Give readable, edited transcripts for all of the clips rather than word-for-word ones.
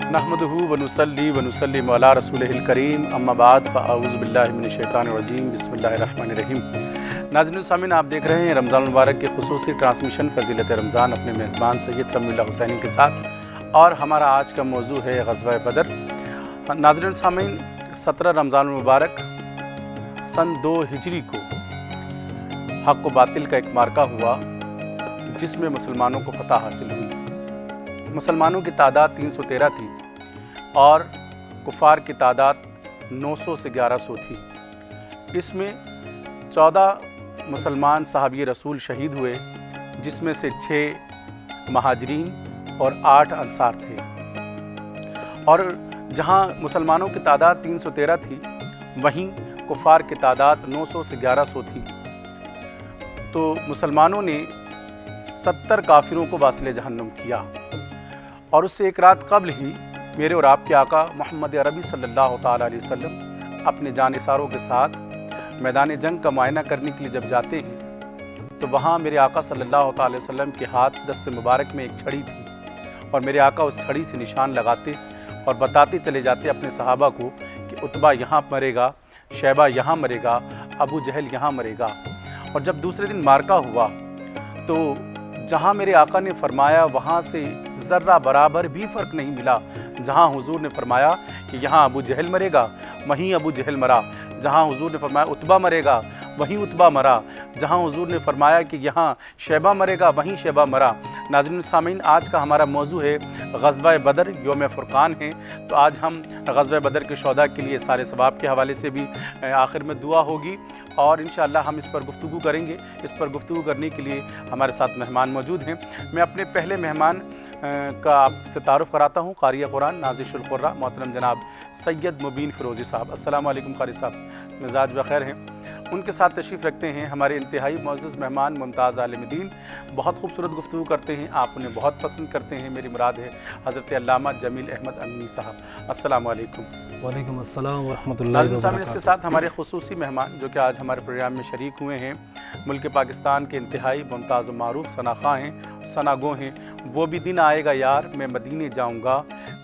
नहमदुहु व नुसल्ली व नुसल्लिमु अला रसूलिहिल करीम अम्मा बाद फ़अऊज़ु बिल्लाहि मिनश शैतानिर रजीम बिस्मिल्लाहिर रहमानिर रहीम। नाज़रीन सामीन, आप देख रहे हैं रमज़ान मुबारक के खुसूसी ट्रांसमिशन फ़ज़ीलत रमज़ान अपने मेज़बान सैयद समीउल्लाह हुसैनी के साथ, और हमारा आज का मौजू है ग़ज़वा बदर। नाज़रीन सामीन, 17 रमज़ान मुबारक सन 2 हिजरी को हक़ व बातिल का एक मार्का हुआ जिसमें मुसलमानों को फ़तह हासिल हुई। मुसलमानों की तादाद 313 थी और कुफ़ार की तादाद 900 से 1100 थी। इसमें 14 मुसलमान सहाबी रसूल शहीद हुए, जिसमें से 6 महाजरीन और 8 अंसार थे। और जहां मुसलमानों की तादाद 313 थी, वहीं कुफ़ार की तादाद 900 से 1100 थी। तो मुसलमानों ने 70 काफिरों को वासिले जहन्नुम किया। और उससे एक रात कबल ही मेरे और आपके आका मोहम्मद अरबी सल्लल्लाहु ताला अलैहि वसल्लम अपने जानिसारों के साथ मैदान जंग का मुआयना करने के लिए जब जाते हैं, तो वहाँ मेरे आका सल्लल्लाहु ताला अलैहि वसल्लम के हाथ दस्त मुबारक में एक छड़ी थी, और मेरे आका उस छड़ी से निशान लगाते और बताते चले जाते अपने सहाबा को कि उतबा यहाँ मरेगा, शैबा यहाँ मरेगा, अबू जहल यहाँ मरेगा। और जब दूसरे दिन मार्का हुआ तो जहाँ मेरे आका ने फरमाया वहाँ से ज़र्रा बराबर भी फ़र्क नहीं मिला। जहाँ हुजूर ने फरमाया कि यहाँ अबू जहल मरेगा, वहीं अबू जहल मरा। जहाँ हुजूर ने फरमाया उतबा मरेगा, वहीं उतबा मरा। जहाँ हुजूर ने फरमाया कि यहाँ शैबा मरेगा, वहीं शैबा मरा। नाज़रीन सामीन, आज का हमारा मौजू है ग़ज़वा बदर, यौम फ़ुरक़ान है। तो आज हम ग़ज़वा बदर के शोहदा के लिए सारे सवाब के हवाले से भी आखिर में दुआ होगी, और इंशाअल्लाह हम इस पर गुफ्तगू करेंगे। इस पर गुफ्तगू करने के लिए हमारे साथ मेहमान मौजूद हैं। मैं अपने पहले मेहमान का आपसे तारुफ़ कराता हूँ। क़ारी कुरान नाज़िशुल क़ुर्रा मोहतरम जनाब सैयद मुबीन फ़िरोज़ी साहब। अस्सलाम वालेकुम क़ारी साहब, मिजाज बख़ैर हैं। उनके साथ तशरीफ़ रखते हैं हमारे इंतहाई मुअज़्ज़ज़ मेहमान मुमताज़ आलिम दीन, बहुत खूबसूरत गुफ्तगू करते हैं, आप उन्हें बहुत पसंद करते हैं। मेरी मुराद है हज़रत अल्लामा जमील अहमद अमीनी साहब। अस्सलाम वालेकुम। वालेकुम अस्सलाम व रहमतुल्लाहि व बरकातहू। इसके साथ हमारे खुसूसी मेहमान जो कि आज हमारे प्रोग्राम में शरीक हुए हैं, मुल्क पाकिस्तान के इंतहाई मुमताज़ मारूफ सनाख़ा हैं, सनागो हैं। वो भी दिन आएगा यार मैं मदीने जाऊँगा,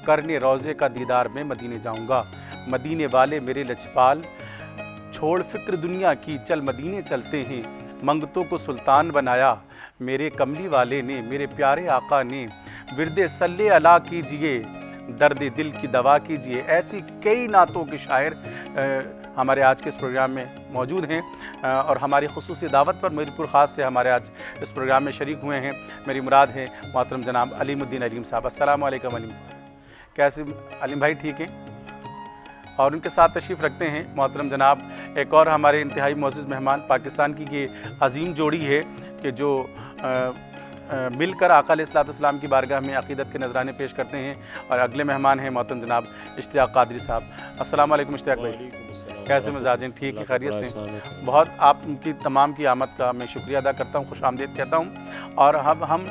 करने रोज़े का दीदार मैं मदीने जाऊँगा। मदीने वाले मेरे लचपाल, छोड़ फ़िक्र दुनिया की चल मदीने चलते हैं। मंगतों को सुल्तान बनाया मेरे कमली वाले ने, मेरे प्यारे आका ने। विरदे सल्ले अला कीजिए, दर्द दिल की दवा कीजिए। ऐसी कई नातों के शायर हमारे आज के इस प्रोग्राम में मौजूद हैं, और हमारी खुसूसी दावत पर मीरपुर ख़ास से हमारे आज इस प्रोग्राम में शरीक हुए हैं। मेरी मुराद है मोहतरम जनाब अलीमुद्दीन अलीम साहब। अस्सलाम वालेकुम अलीम साहब, कैसे अलीम भाई? ठीक हैं। और उनके साथ तशरीफ़ रखते हैं मोहतरम जनाब एक और हमारे इंतहाई मुअज़्ज़ज़ मेहमान, पाकिस्तान की ये अजीम जोड़ी है कि जो मिलकर आका अलैहिस्सलाम की बारगाह में अक़ीदत के नजराने पेश करते हैं। और अगले मेहमान हैं मोहतरम जनाब इश्तियाक़ क़ादरी साहब। अस्सलाम वालेकुम इश्तियाक़ भाई, कैसे मिजाज हैं? ठीक है, खैरियत से? बहुत आपकी तमाम की आमद का मैं शुक्रिया अदा करता हूँ, खुशामदीद कहता हूँ। और अब हम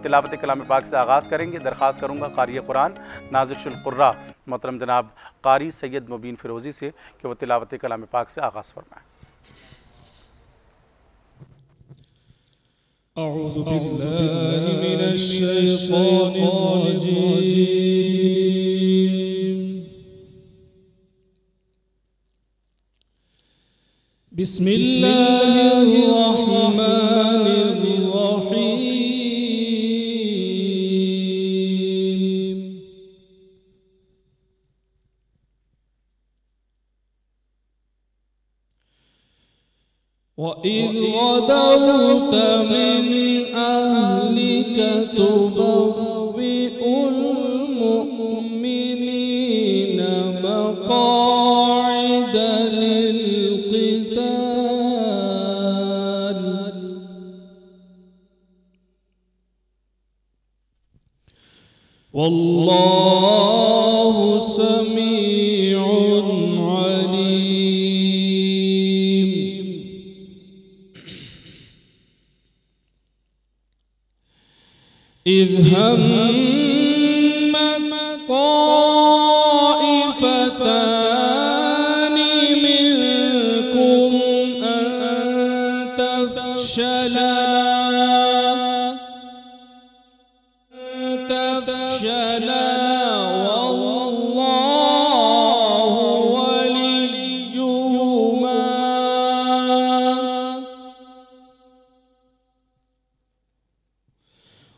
तिलावत कलाम पाक से आगाज़ करेंगे। दरख्वास्त करूँगा क़ारी कुरान नाज़िशुल क़ुर्रा मोहतरम जनाब क़ारी सैयद मुबीन फ़िरोज़ी से कि वो तिलावत कलाम पाक से आगाज़ फरमाएँ। अऊज़ु बिल्लाहि मिनश शैतानिर रजीम। बिस्मिल्लाहिर रहमानिर रहीम। वइज़ गदौत मिन अहलिका तुबव्विउल मुमिनीना मक़ाइद लिल-क़िताल। वल्लाहु समीउन अलीम। इज़ हम्मत ताइफ़तानि मिनकुम अन तफ़शला वल्लाहु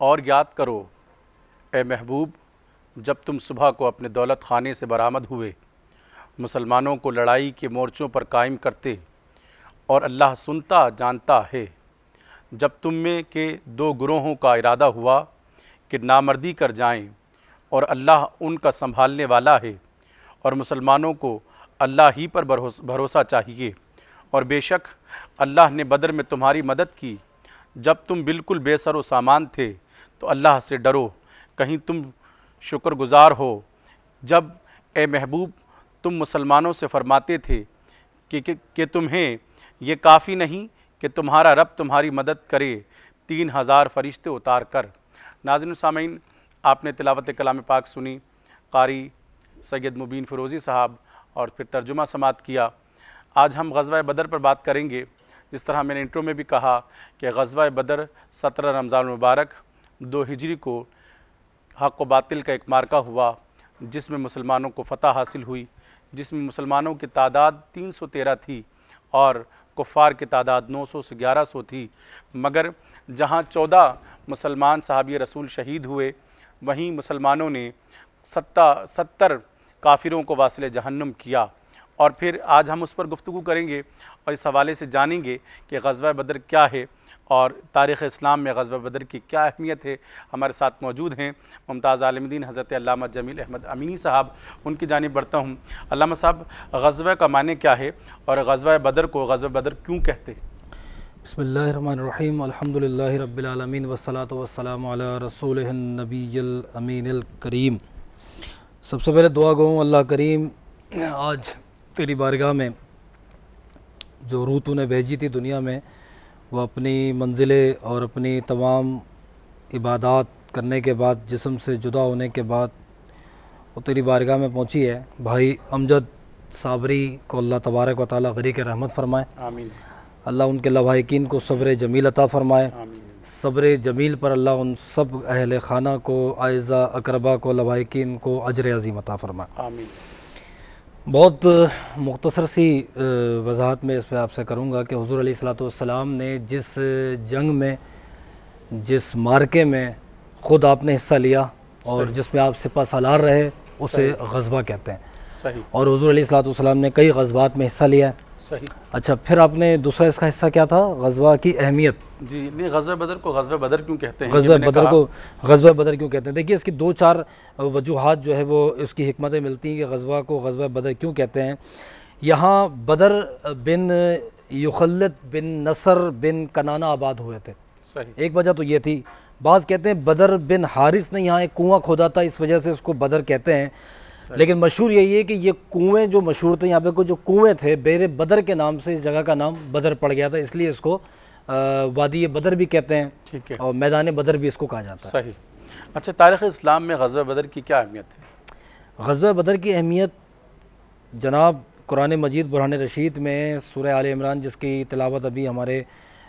और याद करो ए महबूब, जब तुम सुबह को अपने दौलत खाने से बरामद हुए, मुसलमानों को लड़ाई के मोर्चों पर कायम करते, और अल्लाह सुनता जानता है। जब तुम में के दो गुरोहों का इरादा हुआ कि नामर्दी कर जाएं, और अल्लाह उनका संभालने वाला है, और मुसलमानों को अल्लाह ही पर भरोसा चाहिए, और बेशक अल्लाह ने बदर में तुम्हारी मदद की। जब तुम बिल्कुल बेसरो सामान थे तो अल्लाह से डरो, कहीं तुम शुक्रगुजार हो। जब ए महबूब तुम मुसलमानों से फरमाते थे कि तुम्हें ये काफ़ी नहीं कि तुम्हारा रब तुम्हारी मदद करे 3000 फरिश्ते उतार कर। नाज़रीन सामीन, आपने तिलावत कलाम पाक सुनी, कारी सैयद मुबीन फ़िरोज़ी साहब, और फिर तर्जुमा समात किया। आज हम ग़ज़वा बदर पर बात करेंगे। जिस तरह मैंने इंट्रो में भी कहा कि ग़ज़वा बदर 17 रमज़ान मुबारक 2 हिजरी को हक़ व बातिल का एक मार्का हुआ, जिसमें मुसलमानों को फ़तह हासिल हुई, जिसमें मुसलमानों की तादाद 313 थी और कुफ़ार की तादाद 900 से 1100 थी। मगर जहाँ 14 मुसलमान सहाबी रसूल शहीद हुए, वहीं मुसलमानों ने 70 काफिरों को वासिले जहन्नुम किया। और फिर आज हम उस पर गुफ्तगू करेंगे और इस हवाले से जानेंगे कि ग़ज़वा बदर क्या है और तारीख़ इस्लाम में ग़ज़वा बदर की क्या अहमियत है। हमारे साथ मौजूद हैं मुमताज़ आलिम-ए-दीन हज़रत अल्लामा जमील अहमद अमीनी साहब। उनकी जानिब बढ़ता हूँ। अल्लामा साहब, ग़ज़वा का माने क्या है और ग़ज़वा बदर को ग़ज़वा बदर क्यों कहते हैं? बिस्मिल्लाहिर्रहमानिर्रहीम, अल्हम्दुलिल्लाहि रब्बिल आलमीन वस्सलातु वस्सलामु अला रसूलिहिन नबिय्यिल अमीनिल करीम। सबसे पहले दुआ गो अल्लाह करीम, आज तेरी बारगाह में जो रूह तूने भेजी थी दुनिया में, वह अपनी मंजिलें और अपनी तमाम इबादत करने के बाद, जिस्म से जुदा होने के बाद वो तेरी बारगाह में पहुंची है। भाई अमजद साबरी को अल्लाह तबारक व तआला गरीक़ रहमत फरमाए। आमीन। अल्लाह उनके लवाहिकीन को सब्र जमील अता फ़रमाए। सब्र जमील पर अल्लाह उन सब अहल खाना को, आयज़ा अकरबा को, लवाहिकीन को अजर अज़ीम अता फ़रमाए। आमीन। बहुत मुख्तसर सी वजाहत में इस पर आपसे करूँगा कि हुज़ूर अलैहिस्सलातु वस्सलाम ने जिस जंग में जिस मार्के में ख़ुद आपने हिस्सा लिया और जिसमें आप सिपहसालार रहे उसे गज़वा कहते हैं। सही। और हुज़ूर अलैहिस्सलाम ने कई गज़वात में हिस्सा लिया है। सही। अच्छा, फिर आपने दूसरा इसका हिस्सा क्या था, गज़वा की अहमियत? जी नहीं, गज़वा बदर को गज़वा बदर क्यों कहते हैं? गज़वा बदर को गज़वा बदर क्यों कहते हैं? देखिए, इसकी 4 वजूहात जो है वो इसकी हिकमतें मिलती हैं कि गज़वा को गज़वा बदर क्यों कहते हैं। यहाँ बदर बिन युखल्लद बिन नसर बिन कनाना आबाद हुए थे। सही। एक वजह तो ये थी। बाज़ कहते हैं बदर बिन हारिस ने यहाँ एक कुआं खोदा था, इस वजह से उसको बदर कहते हैं। लेकिन मशहूर यही है कि ये कुएं जो मशहूर थे, यहाँ पे कोई जो कुएं थे बेर बदर के नाम से इस जगह का नाम बदर पड़ गया था, इसलिए इसको वादी बदर भी कहते हैं। ठीक है। और मैदान बदर भी इसको कहा जाता है। सही। अच्छा, तारीख़ इस्लाम में गज़वा बदर की क्या अहमियत है? गज़वा बदर की अहमियत जनाब कुरान मजीद बुरहान रशीद में सूरह आल इमरान, जिसकी तिलावत अभी हमारे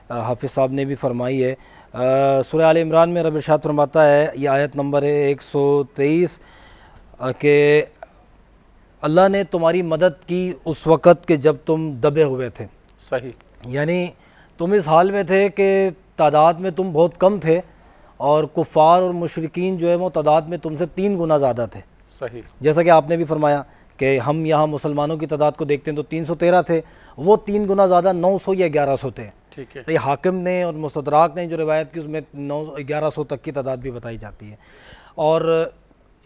हाफिज़ साहब ने भी फरमाई है, सूरह आल इमरान में रब इरशाद फरमाता है, ये आयत नंबर है 123 कि अल्लाह ने तुम्हारी मदद की उस वक़्त के जब तुम दबे हुए थे। सही। यानी तुम इस हाल में थे कि तादाद में तुम बहुत कम थे और कुफ़ार और मुशरिकीन जो है वो तादाद में तुमसे 3 गुना ज़्यादा थे। सही। जैसा कि आपने भी फरमाया कि हम यहाँ मुसलमानों की तादाद को देखते हैं तो 313 थे, वो 3 गुना ज़्यादा 900 या 1100 थे। ठीक है। तो ये हाकिम ने और मुस्तदराक ने जो रिवायत की उसमें 1100 तक की तादाद भी बताई जाती है। और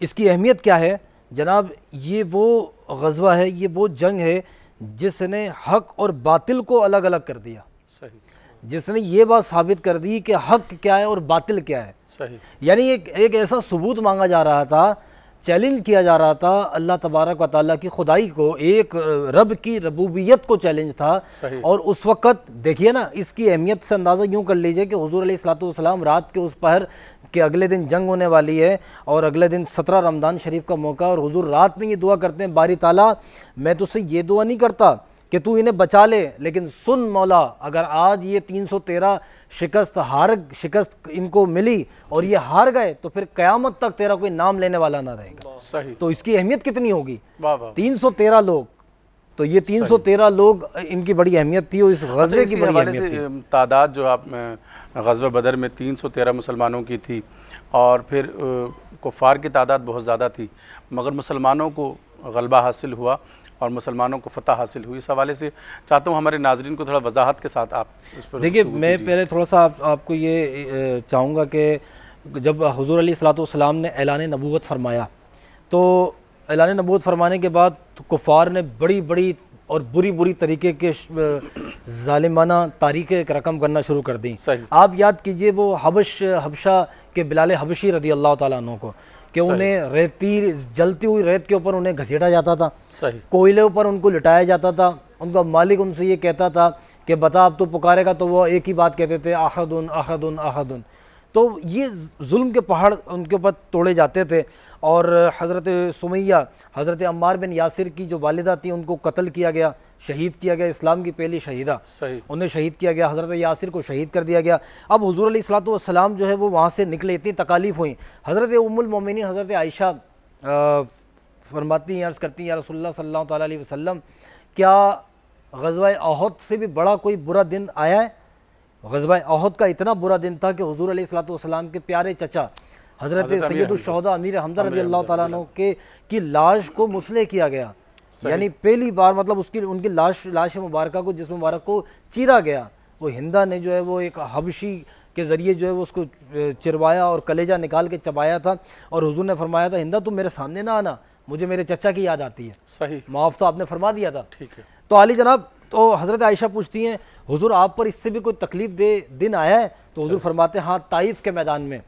इसकी अहमियत क्या है जनाब, ये वो गज़वा है, ये वो जंग है जिसने हक़ और बातिल को अलग अलग कर दिया। सही। जिसने ये बात साबित कर दी कि हक़ क्या है और बातिल क्या है। सही। यानी एक ऐसा सबूत मांगा जा रहा था, चैलेंज किया जा रहा था अल्लाह तबारक व तआला की खुदाई को, एक रब की रबूबियत को चैलेंज था। सही। और उस वक़्त देखिए ना, इसकी अहमियत से अंदाज़ा यूँ कर लीजिए कि हुज़ूर अलैहिस्सलाम रात के उस पहर के अगले दिन जंग होने वाली है और अगले दिन 17 रमज़ान शरीफ का मौका, और हुज़ूर रात में ये दुआ करते हैं, बारी ताला मैं तुझसे ये दुआ नहीं करता कि तू इन्हें बचा ले, लेकिन सुन मौला, अगर आज ये 313 शिकस्त इनको मिली और ये हार गए तो फिर क़यामत तक तेरा कोई नाम लेने वाला ना रहेगा। सही। तो इसकी अहमियत कितनी होगी? वाह वाह। 313 लोग, तो ये 313 लोग, इनकी बड़ी अहमियत थी और इस गज़वे की बड़ी अहमियत थी। तादाद जो आप गज़वा बदर में 313 मुसलमानों की थी और फिर कुफ़ार की तादाद बहुत ज़्यादा थी, मगर मुसलमानों को गलबा हासिल हुआ और मुसलमानों को फतह हासिल हुई। इस हवाले से चाहता हूँ हमारे नाजरीन को थोड़ा वजाहत के साथ आप उस पर देखिए। मैं पहले थोड़ा सा आपको ये चाहूँगा कि जब हुज़ूर अलैहिस्सलाम ने ऐलान नबूवत फरमाया, तो ऐलान नबूवत फरमाने के बाद कुफ़ार ने बड़ी बड़ी और बुरी तरीके के ज़ालिमाना तारीक़ें रकम करना शुरू कर दी। आप याद कीजिए वो हबशा के बिलाल हबशी रदी अल्लाह ताला अन्हु को, कि उन्हें जलती हुई रेत के ऊपर उन्हें घसीटा जाता था। सही। कोयले ऊपर उनको लिटाया जाता था। उनका मालिक उनसे ये कहता था कि बता अब तो पुकारेगा, तो वो एक ही बात कहते थे, आहदुन आहदुन आहदुन। तो ये जुल्म के पहाड़ उनके ऊपर तोड़े जाते थे। और हज़रत सुमैया, हज़रत अम्मार बिन यासिर की जो वालिदा थी, उनको कत्ल किया गया, शहीद किया गया, इस्लाम की पहली शहीदा। सही। उन्हें शहीद किया गया, हज़रत यासिर को शहीद कर दिया गया। अब हुज़ूर अलैहिस्सलाम जो है वो वहाँ से निकले, इतनी तकालीफ़ हुई। हज़रत उम्मुल मोमिनीन हज़रत आयशा फरमाती हैं, अर्ज़ करती हैं, या रसूलुल्लाह सल्लल्लाहु अलैहि वसल्लम, क्या ग़ज़वा अहद से भी बड़ा कोई बुरा दिन आया है? ग़ज़वा अहद का इतना बुरा दिन था कि हुज़ूर अलैहिस्सलाम के प्यारे चचा हज़रत सैयदुश्शुहदा अमीर हम्ज़ा रज़ी अल्लाह तआला अन्हु की लाश को मुसल्ले किया गया। यानी पहली बार, मतलब उनकी लाश मुबारक को, जिस मुबारक को चीरा गया, वो हिंदा ने जो है वो एक हबशी के ज़रिए जो है वो उसको चिरवाया और कलेजा निकाल के चबाया था। और हुज़ूर ने फरमाया था, हिंदा तुम मेरे सामने ना आना, मुझे मेरे चचा की याद आती है। सही। माफ़ तो आपने फरमा दिया था। ठीक है। तो आली जनाब, तो हज़रत आयशा पूछती हैं, हुज़ूर आप पर इससे भी कोई तकलीफ़ दे दिन आया है? तो हुज़ूर फरमाते हैं, हाँ, ताइफ के मैदान में,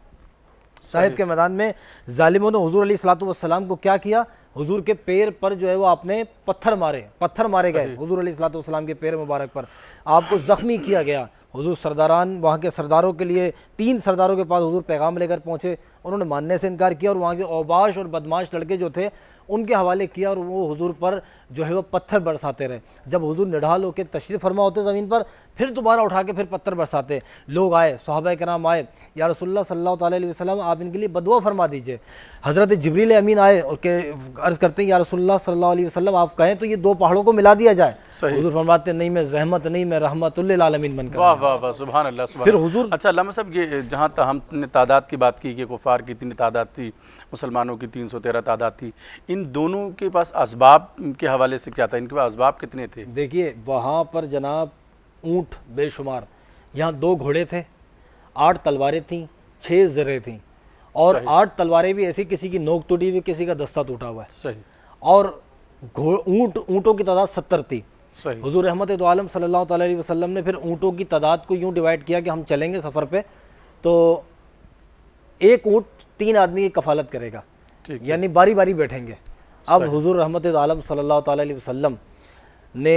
ताइफ के मैदान में ज़ालिमों ने हुज़ूर अलैहिस्सलाम को क्या किया? हुज़ूर के पैर पर जो है वो आपने पत्थर मारे गए। हुज़ूर अलैहिस्सलाम के पैर मुबारक पर आपको ज़ख्मी किया गया। हुज़ूर सरदारान, वहाँ के सरदारों के लिए 3 सरदारों के पास हुज़ूर पैगाम लेकर पहुँचे, उन्होंने मानने से इनकार किया और वहाँ के औबाश और बदमाश लड़के जो थे उनके हवाले किया और वो हुजूर पर जो है वो पत्थर बरसाते रहे। जब हुजूर निढाल होकर तशरीफ़ फरमा होते ज़मीन पर, फिर दोबारा उठा के फिर पत्थर बरसाते। लोग आए, सहाबा कराम आए, या रसूलुल्लाह सल्लल्लाहु अलैहि वसल्लम आप इनके लिए बदुआ फरमा दीजिए। हज़रत जिब्रील अमीन आए और के अर्ज़ करते हैं या रसूलुल्लाह सल्लल्लाहु अलैहि वसल्लम आप कहें तो ये दो पहाड़ों को मिला दिया जाए। हुजूर फरमाते नहीं मैं ज़हमत नहीं, मैं रहमतुल लिल आलमीन बनकर। वाह वाह वाह, सुभान अल्लाह सुभान फिर अल्लाह। हुजूर अच्छा अल्लामा साहब, ये जहाँ तक हमने तादाद की बात की कि कुफार की इतनी तादाद थी, मुसलमानों की 313 तादाद थी, इन दोनों के पास असबाब के हवाले से क्या था, इनके पास असबाब कितने थे? देखिए वहाँ पर जनाब ऊँट बेशुमार, यहाँ 2 घोड़े थे, 8 तलवारें थीं, 6 ज़रें थीं, और 8 तलवारें भी ऐसी किसी की नोक टूटी हुई, किसी का दस्ता टूटा हुआ है। सही। और ऊँटों की तादाद 70 थी। सही। हुजूर रहमत दो आलम सल्लल्लाहु अलैहि वसल्लम ने फिर ऊँटों की तादाद को यूँ डिवाइड किया कि हम चलेंगे सफ़र पे तो एक ऊँट 3 आदमी की कफालत करेगा, यानी बारी बारी बैठेंगे। अब हुजूर रहमत दो आलम सल्लल्लाहु अलैहि वसल्लम ने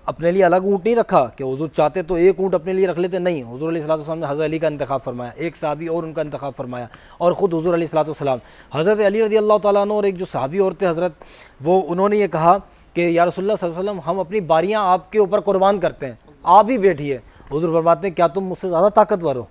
अपने लिए अलग ऊँट नहीं रखा कि हुजूर चाहते तो एक ऊँट अपने लिए रख लेते, नहीं, हुजूर अलैहिस्सलातु वस्सलाम ने हज़रत अली का इंतखाब फरमाया, एक सहाबी और उनका इंतखाब फरमाया, और ख़ुद हुजूर अलैहिस्सलातु वस्सलाम, हज़रत अली रज़ी अल्लाह तआला अन्हु और एक जो सहाबी और थे हज़रत, वो उन्होंने ये कहा कि या रसूलुल्लाह सल्लल्लाहु अलैहि वसल्लम हम अपनी बारियाँ आपके ऊपर कुर्बान करते हैं, आप ही बैठिए। हुजूर फरमाते हैं क्या तुम मुझसे ज़्यादा ताकतवर हो,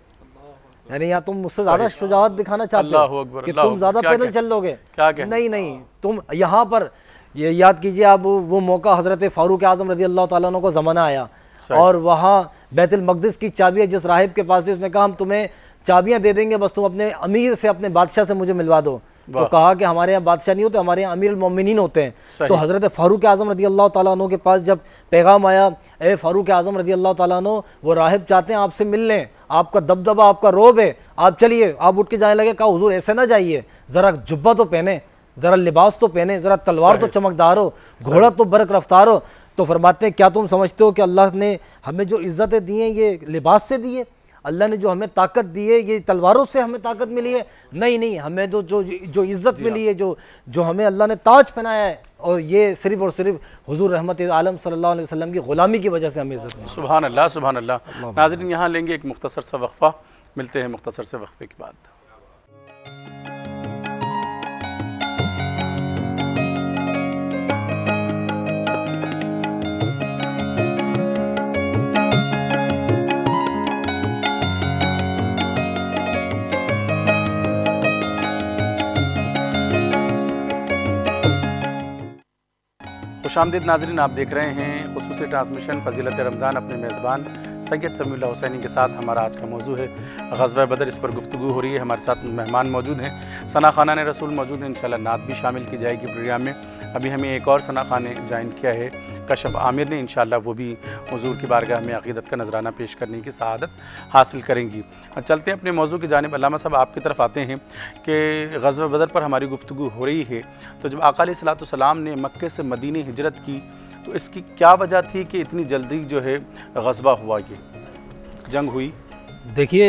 यानी या तुम मुझसे ज़्यादा शुजाअत दिखाना चाहते हो कि तुम ज़्यादा पैदल चल लोगे? नहीं नहीं, तुम यहाँ पर ये याद कीजिए आप वो मौका हज़रत फ़ारूक आज़म रज़ी अल्लाह तआला अन्हु को ज़माना आया और वहाँ बैतुल मक़दिस की चाबियाँ जिस राहिब के पास थी, उसने कहा हम तुम्हें चाबियाँ दे देंगे, बस तुम अपने अमीर से, अपने बादशाह से मुझे मिलवा दो। तो कहा कि हमारे यहाँ बादशाह नहीं होते, हमारे यहाँ अमीरुल मोमिनीन होते हैं। तो हज़रत फ़ारूक आज़म रज़ी अल्लाह तआला अन्हु के पास जब पैगाम आया, ए फ़ारूक आज़म रज़ी अल्लाह तआला अन्हु, वो राहिब चाहते हैं आपसे मिल लें, आपका दबदबा, आपका रोब है, आप चलिए। आप उठ के जाने लगे। कहा हुजूर ऐसे ना जाइए, ज़रा जुब्बा तो पहने, ज़रा लिबास तो पहने, ज़रा तलवार तो चमकदार हो, घोड़ा तो बरक रफ्तार हो। तो फरमाते हैं क्या तुम समझते हो कि अल्लाह ने हमें जो इज़्ज़तें दी हैं ये लिबास से दी है? अल्लाह ने जो हमें ताकत दी है ये तलवारों से हमें ताकत मिली है? नहीं नहीं, हमें तो जो इज़्ज़त मिली है, जो हमें अल्लाह ने ताज पहनाया है, और ये सिर्फ़ और सिर्फ हुजूर रहमत आलम सल्लल्लाहु अलैहि वसल्लम की ग़ुलामी की वजह से हमें इज़्ज़त मिली। सुभान अल्लाह सुभान अल्लाह। नाज़रीन यहाँ लेंगे एक मुख्तसर सा वक्फ़ा, मिलते हैं मुख्तसर से वक्फ़े के बाद। खुशामदीद नाज़रीन, आप देख रहे हैं खुसूसी ट्रांसमिशन फ़ज़ीलत रमज़ान। अपने मेज़बान सैयद समीउल्लाह हुसैनी के साथ हमारा आज का मौजू है ग़ज़वा बदर। इस पर गुफ्तगू हो रही है। हमारे साथ मेहमान मौजूद हैं, सना खाना ने रसूल मौजूद हैं, इंशाअल्लाह नात भी शामिल की जाएगी प्रोग्राम में। अभी हमें एक और सना खाने ज्वाइन किया है कशफ आमिर ने, इंशाअल्लाह वो भी हुज़ूर की बारगाह में अक़ीदत का नजराना पेश करने की सआदत हासिल करेंगी। चलते हैं अपने मौजू की जानिब। अल्लामा साहब आपकी तरफ आते हैं कि ग़ज़वा बदर पर हमारी गुफ्तगू हो रही है, तो जब आका अलैहिस्सलातु वस्सलाम ने मक्के से मदीने हिजरत की तो इसकी क्या वजह थी कि इतनी जल्दी जो है ग़ज़वा हुआ, ये जंग हुई? देखिए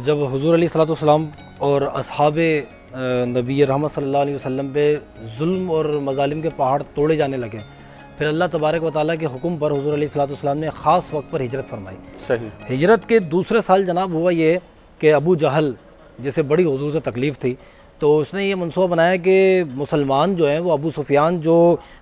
जब हुज़ूर अलैहिस्सलातु वस्सलाम और असहाबे नबी रहमत सल्लल्लाहु अलैहि वसल्लम पे जुल्म और मज़ालिम के पहाड़ तोड़े जाने लगे, फिर अल्लाह तबारक व तआला के हुक्म पर हुज़ूर अलैहिस्सलातु वस्सलाम ने ख़ास वक्त पर हिजरत फरमाई। सही। हिजरत के दूसरे साल जनाब हुआ ये कि अबू जहल जिसे बड़ी हुज़ूर से तकलीफ़ थी, तो उसने ये मनसूबा बनाया कि मुसलमान जो हैं वो अबू सुफियान जो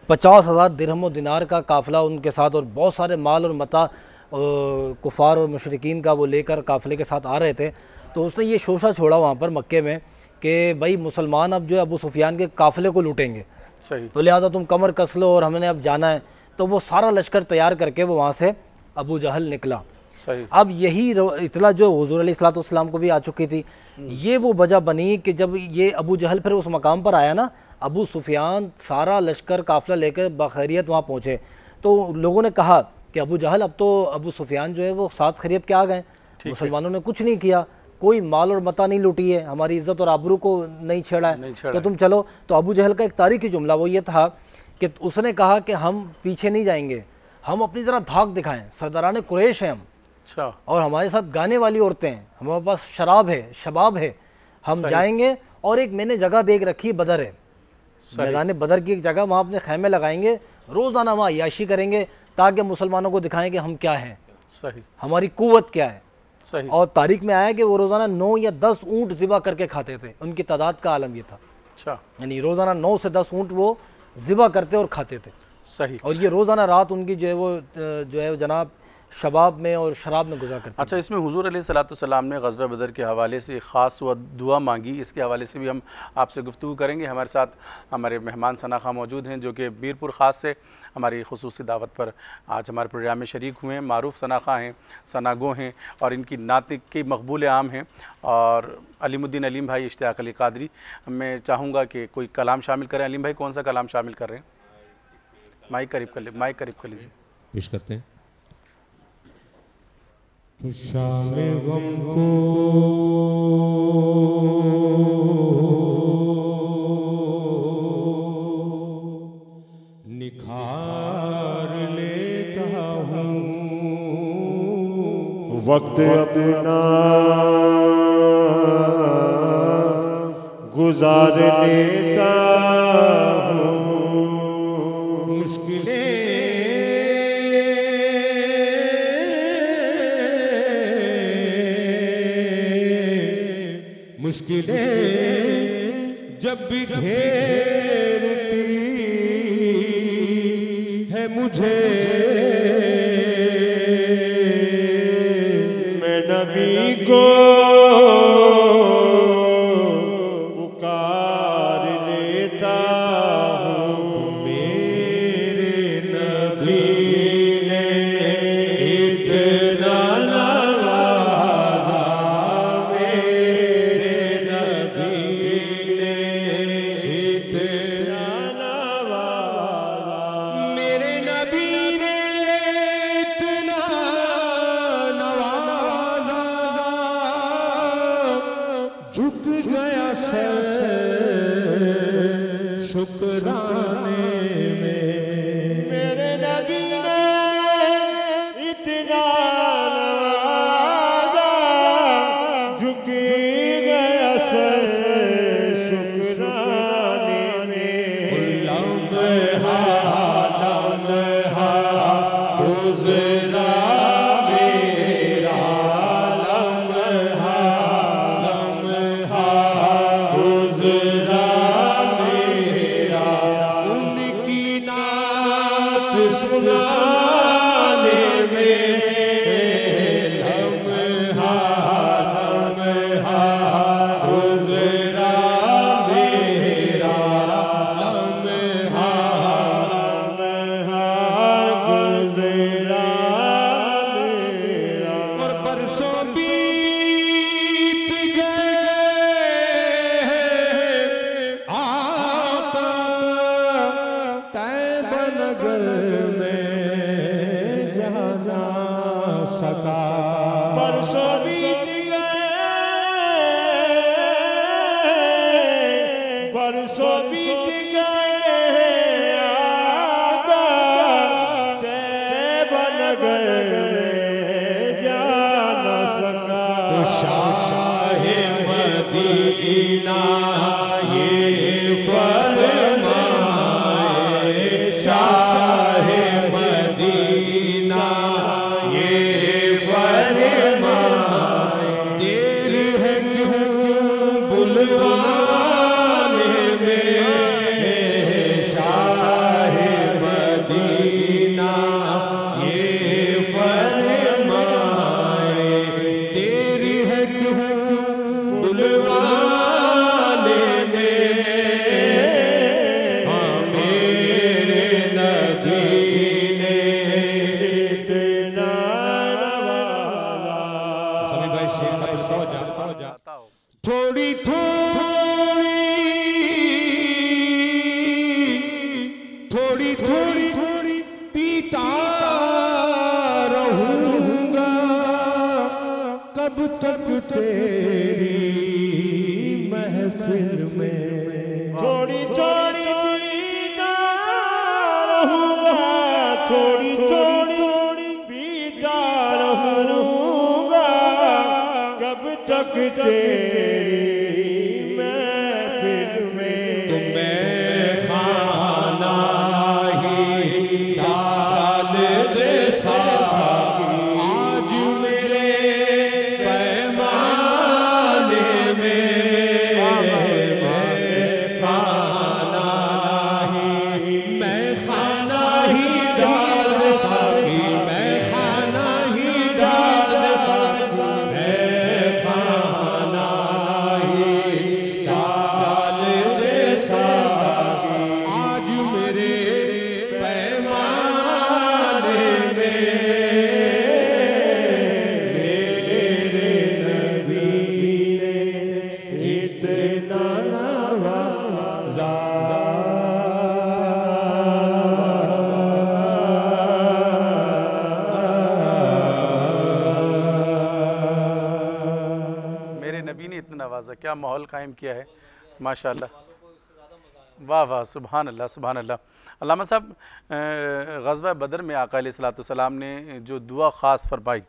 50,000 दिरहम व दिनार का काफ़िला उनके साथ और बहुत सारे माल और मता कुफ़ार और मुशरिकीन का वो लेकर काफ़िले के साथ आ रहे थे, तो उसने ये शोशा छोड़ा वहाँ पर मक्के में कि भाई मुसलमान अब जो है अबू सुफियान के काफ़िले को लूटेंगे। सही। तो लिहाजा तुम कमर कस लो और हमने अब जाना है। तो वो सारा लश्कर तैयार करके वो वहाँ से अबू जहल निकला। सही। अब यही इतला जो हुज़ूर अलैहिस्सलातु वस्सलाम को भी आ चुकी थी, ये वो वजह बनी कि जब ये अबू जहल फिर उस मकाम पर आया ना, अबू सुफियान सारा लश्कर काफ़िला लेकर बखैरियत वहाँ पहुँचे, तो लोगों ने कहा कि अबू जहल अब तो अबू सुफियान जो है वो साथ खैरियत के आ गए, मुसलमानों ने कुछ नहीं किया, कोई माल और मता नहीं लूटी है, हमारी इज़्ज़त और आबरू को नहीं छेड़ा है, तो तुम चलो। तो अबू जहल का एक तारीख़ी जुमला वो ये था कि उसने कहा कि हम पीछे नहीं जाएंगे, हम अपनी ज़रा धाक दिखाएं, सरदारान कुरैश हैं हम, अच्छा, और हमारे साथ गाने वाली औरतें हैं, हमारे पास शराब है, शबाब है, हम जाएंगे। और एक मैंने जगह देख रखी बदर है, मैदान बदर की एक जगह, वहाँ अपने खैमे लगाएंगे, रोज़ाना वहाँ याशी करेंगे ताकि मुसलमानों को दिखाएं कि हम क्या हैं, सही, हमारी कुव्वत क्या है। सही। और तारीख में आया कि वो रोज़ाना 9 या 10 ऊँट ज़िबा करके खाते थे, उनकी तादाद का आलम ये था। अच्छा, यानी रोज़ाना 9 से 10 ऊँट वो ज़िबा करते और खाते थे। सही। और ये रोज़ाना रात उनकी जो है वो जनाब शबाब में और शराब में गुजार करते। अच्छा, इसमें हुज़ूर अलैहिस्सलाम ने ग़ज़वा बदर के हवाले से ख़ास व दुआ मांगी, इसके हवाले से भी हम आपसे गुफ्तगू करेंगे। हमारे साथ हमारे मेहमान सना खां मौजूद हैं जो कि मीरपुर ख़ास से हमारी ख़ुसूसी दावत पर आज हमारे प्रोग्राम में शरीक हुए हैं। मारूफ़ सना खां हैं, सना गो हैं और इनकी नातिक की मकबूल आम हैं। और अलीमुद्दीन अलीम भाई इश्तियाक़ अली क़ादरी, मैं चाहूँगा कि कोई कलाम शामिल करें। अलीम भाई कौन सा कलाम शामिल कर रहे हैं? माइक करीब कर लीजिए। पेश करते हैं। तो शामे गम को निखार लेता हूँ, वक्त अपना गुजार लेता हूँ। मुश्किलें जब भी घेरती है मुझे, मैं नबी को पुकार लेता हूँ। मेरे नबी ने इतना नहीं इतना नवाजा, क्या माहौल कायम किया है माशाअल्लाह। वाह वाह, सुभान अल्लाह सुभान अल्लाह। अल्लामा साहब, ग़ज़वा बदर में आका अलैहिस्सलाम ने जो दुआ ख़ास फरमाई,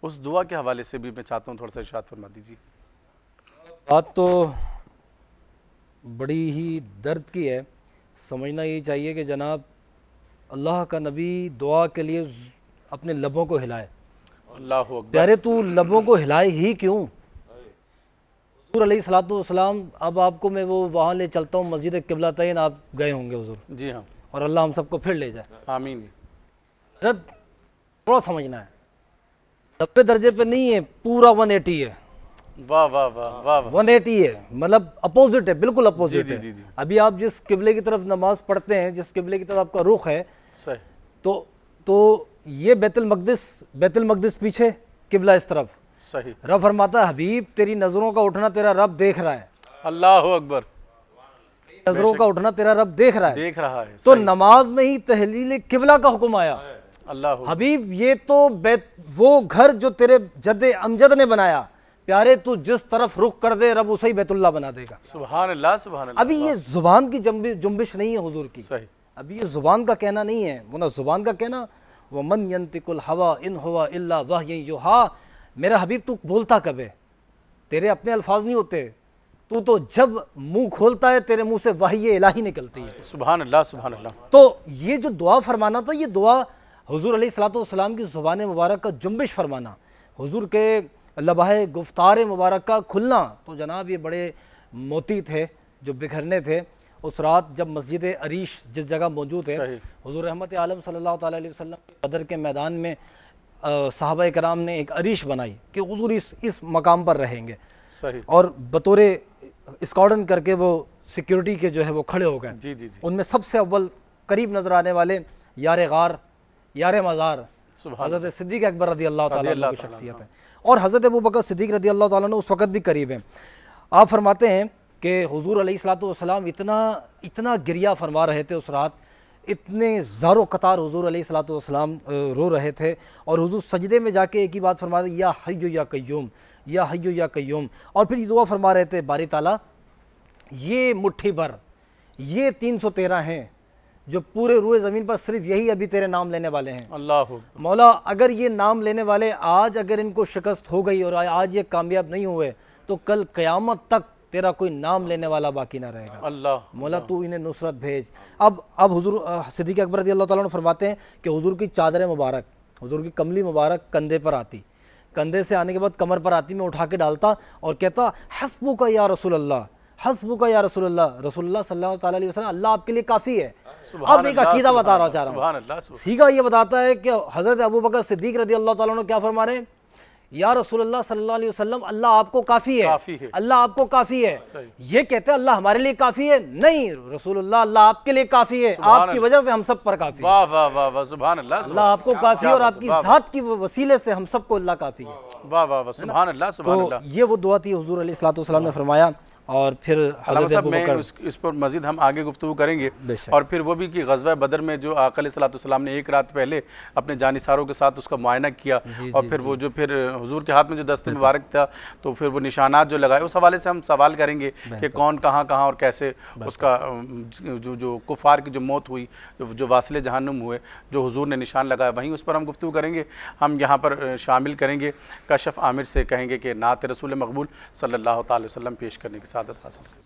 उस दुआ के हवाले से भी मैं चाहता हूँ थोड़ा सा इरशाद फरमा दीजिए। बात तो बड़ी ही दर्द की है। समझना ये चाहिए कि जनाब अल्लाह का नबी दुआ के लिए अपने लबों को हिलाए। अल्लाह अकबर। प्यारे तू लबों को हिलाए ही क्यों? हुज़ूर अलैहिस्सलाम, अब आपको मैं वो वहाँ ले चलता हूँ मस्जिद क़िबला तैन, आप गए होंगे हुज़ूर। जी हाँ, और अल्लाह हम सबको फिर ले जाए। आमीन। दर्द थोड़ा समझना है, 90 दर्जे पे नहीं है, पूरा 180 है। वाह वाह वाह वाह वाह। 180 है, मतलब अपोजिट है, बिल्कुल अपोजिट जी, है। जी, जी। अभी आप जिस किबले की तरफ नमाज पढ़ते हैं, जिस किबले की तरफ आपका रुख है, सही। तो ये बैतुल मक़दिस पीछे, किबला इस तरफ। सही। रब फरमाता है हबीब तेरी नज़रों का उठना तेरा रब देख रहा है। अल्लाह अकबर। नज़रों का उठना तेरा रब देख रहा है। देख रहा है। तो सही। नमाज में ही तहलील किबला का हुक्म आया। अल्लाह अकबर। हबीब ये तो वो घर जो तेरे जद्दे अमजद ने बनाया, प्यारे तू जिस तरफ रुख कर दे रब उसे ही बैतुल्लाह बना देगा। सुभान अल्लाह सुभान अल्लाह। अभी ये जुबान की जुम्बिश नहीं है हुजूर की। सही। अभी ये जुबान का कहना नहीं है, वो ना जुबान का कहना, वह मन यंतिकुल हवा इन हुवा इल्ला वहयन युहा। मेरा हबीब तू बोलता कब है? तेरे अपने अल्फाज नहीं होते, तू तो जब मुंह खोलता है तेरे मुंह से वही इलाही निकलती है। सुभान अल्लाह सुभान अल्लाह। तो ये जो दुआ फरमाना था, ये दुआ हुजूर अलैहिस्सलाम की ज़ुबान मुबारक का जुम्बिश फरमाना, हुजूर के लबाहे गुफ्तार मुबारक का खुलना, तो जनाब ये बड़े मोती थे जो बिखरने थे। उस रात जब मस्जिद अरीश जिस जगह मौजूद है, हुजूर रहमत आलम सल्लल्लाहु ताला अलैहि वसल्लम के बदर के मैदान में सहाबा कराम ने एक अरीश बनाई कि हुजूर इस मकाम पर रहेंगे। सही। और बतौरे स्कॉर्डन करके वो सिक्योरिटी के जो है वो खड़े हो गए। जी जी जी। उनमें सबसे अव्वल करीब नजर आने वाले यार गार, यार मज़ार हज़रत सिद्दीक़ अकबर रज़ी अल्लाह ताला अन्हु की शख्सियत है। और हज़रत अबू बकर सिद्दीक़ रज़ी अल्लाह ताला अन्हु उस वक़्त भी करीब हैं। आप फरमाते हैं कि हुजूर अलैहिस्सलातु वस्सलाम इतना गिरिया फरमा रहे थे उस रात, इतने ज़ारो कतार हुजूर अलैहिस्सलातु वस्सलाम रो रहे थे। और हुजूर सजदे में जाके एक ही बात फरमा रहे, या हय्यु या कय्यूम, या हय्यु या कय्यूम। और फिर ये दुआ फरमा रहे थे, बारी ताला ये मुट्ठी भर, ये 313 हैं जो पूरे रूए ज़मीन पर सिर्फ यही अभी तेरे नाम लेने वाले हैं। अल्लाह मौला, अगर ये नाम लेने वाले आज अगर इनको शिकस्त हो गई और आज ये कामयाब नहीं हुए, तो कल क़यामत तक तेरा कोई नाम लेने वाला बाकी ना रहेगा। अल्लाह। मौला तू इन्हें नुसरत भेज। अब हुजूर सिद्दीक़ अकबर रज़ी अल्लाह ताला अन्हु फरमाते हैं कि हुजूर की चादर मुबारक, हुजूर की कमली मुबारक कंधे पर आती, कंधे से आने के बाद कमर पर आती, मैं उठा के डालता और कहता हस्बुका या रसूल अल्लाह, हस्बुका या रसूलुल्लाह, रसूलुल्लाह सल्लल्लाहु ताला अलैहि वसल्लम, अल्लाह आपके लिए काफ़ी है। अब एक अकीदा बता रहा चाह रहा हूँ। सीगा ये बताता है कि हज़रत अबू बकर सिद्दीक़ रज़ी अल्लाह ताला अन्हु क्या फरमा रहे हैं, या रसूलुल्लाह सल्लल्लाहु अलैहि वसल्लम, अल्लाह आपको काफ़ी है, अल्लाह आपको काफ़ी है। ये कहते हैं अल्लाह हमारे लिए काफ़ी है, नहीं रसूलुल्लाह, अल्लाह आपके लिए काफ़ी है, आपकी वजह से हम सब पर काफ़ी है। वाह वाह वाह वाह, सुभान अल्लाह। अल्लाह आपको काफ़ी है और आपकी ज़ात की वसीले से हम सबको अल्लाह काफ़ी है। वाह वाह वाह, सुभान अल्लाह सुभान अल्लाह। तो ये वो दुआ थी हुजूर अलैहिस्सलातु वस्सलाम ने फरमाया। और फिर हज़रत अबू बकर, इस पर मज़ीद हम आगे गुफ्तगू करेंगे। और फिर वो भी कि ग़ज़वा बदर में जो आका अलैहिस्सलाम ने एक रात पहले अपने जानिसारों के साथ उसका मुआयना किया, और फिर वो जो फिर हुजूर के हाथ में जो दस्ते मुबारक था, तो फिर वो निशानात जो लगाए, उस हवाले से हम सवाल करेंगे कि कौन कहाँ और कैसे उसका जो कुफ़ार की जो मौत हुई, जो वासिले जहन्नुम हुए, जो हुजूर ने निशान लगाया, वहीं उस पर हम गुफ्तगू करेंगे। हम यहाँ पर शामिल करेंगे कशफ आमिर से, कहेंगे कि नात रसूल मकबूल सल्लल्लाहु अलैहि वसल्लम पेश करने की सादत हासिल करें।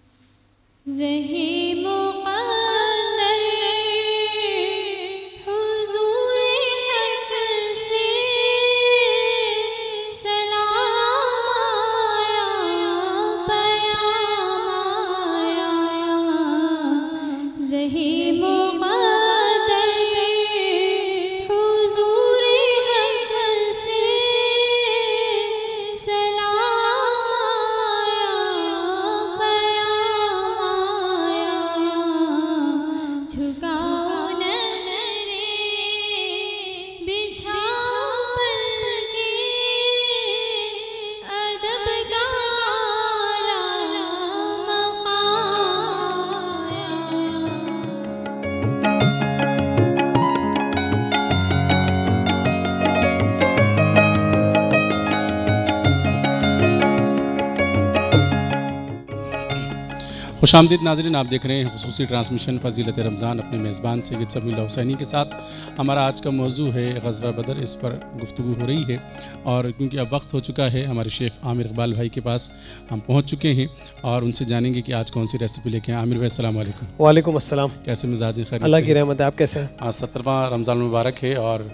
खुशामदीद नाज़रीन, आप देख रहे हैं खुसूसी ट्रांसमिशन फ़ज़ीलत रमज़ान अपने मेज़बान सैयद समीउल्लाह हुसैनी के साथ। हमारा आज का मौजू है ग़ज़वा बदर, इस पर गुफ्तगू हो रही है। और क्योंकि अब वक्त हो चुका है, हमारे शेफ़ आमिर इकबाल भाई के पास हम पहुँच चुके हैं और उनसे जानेंगे कि आज कौन सी रेसिपी लेके हैं। आमिर भाई अस्सलाम वालेकुम। वालेकुम अस्सलाम। कैसे मिजाज खैर? अल्लाह की रहमत है। आप कैसे हैं? आज 17वां रमज़ान मुबारक है और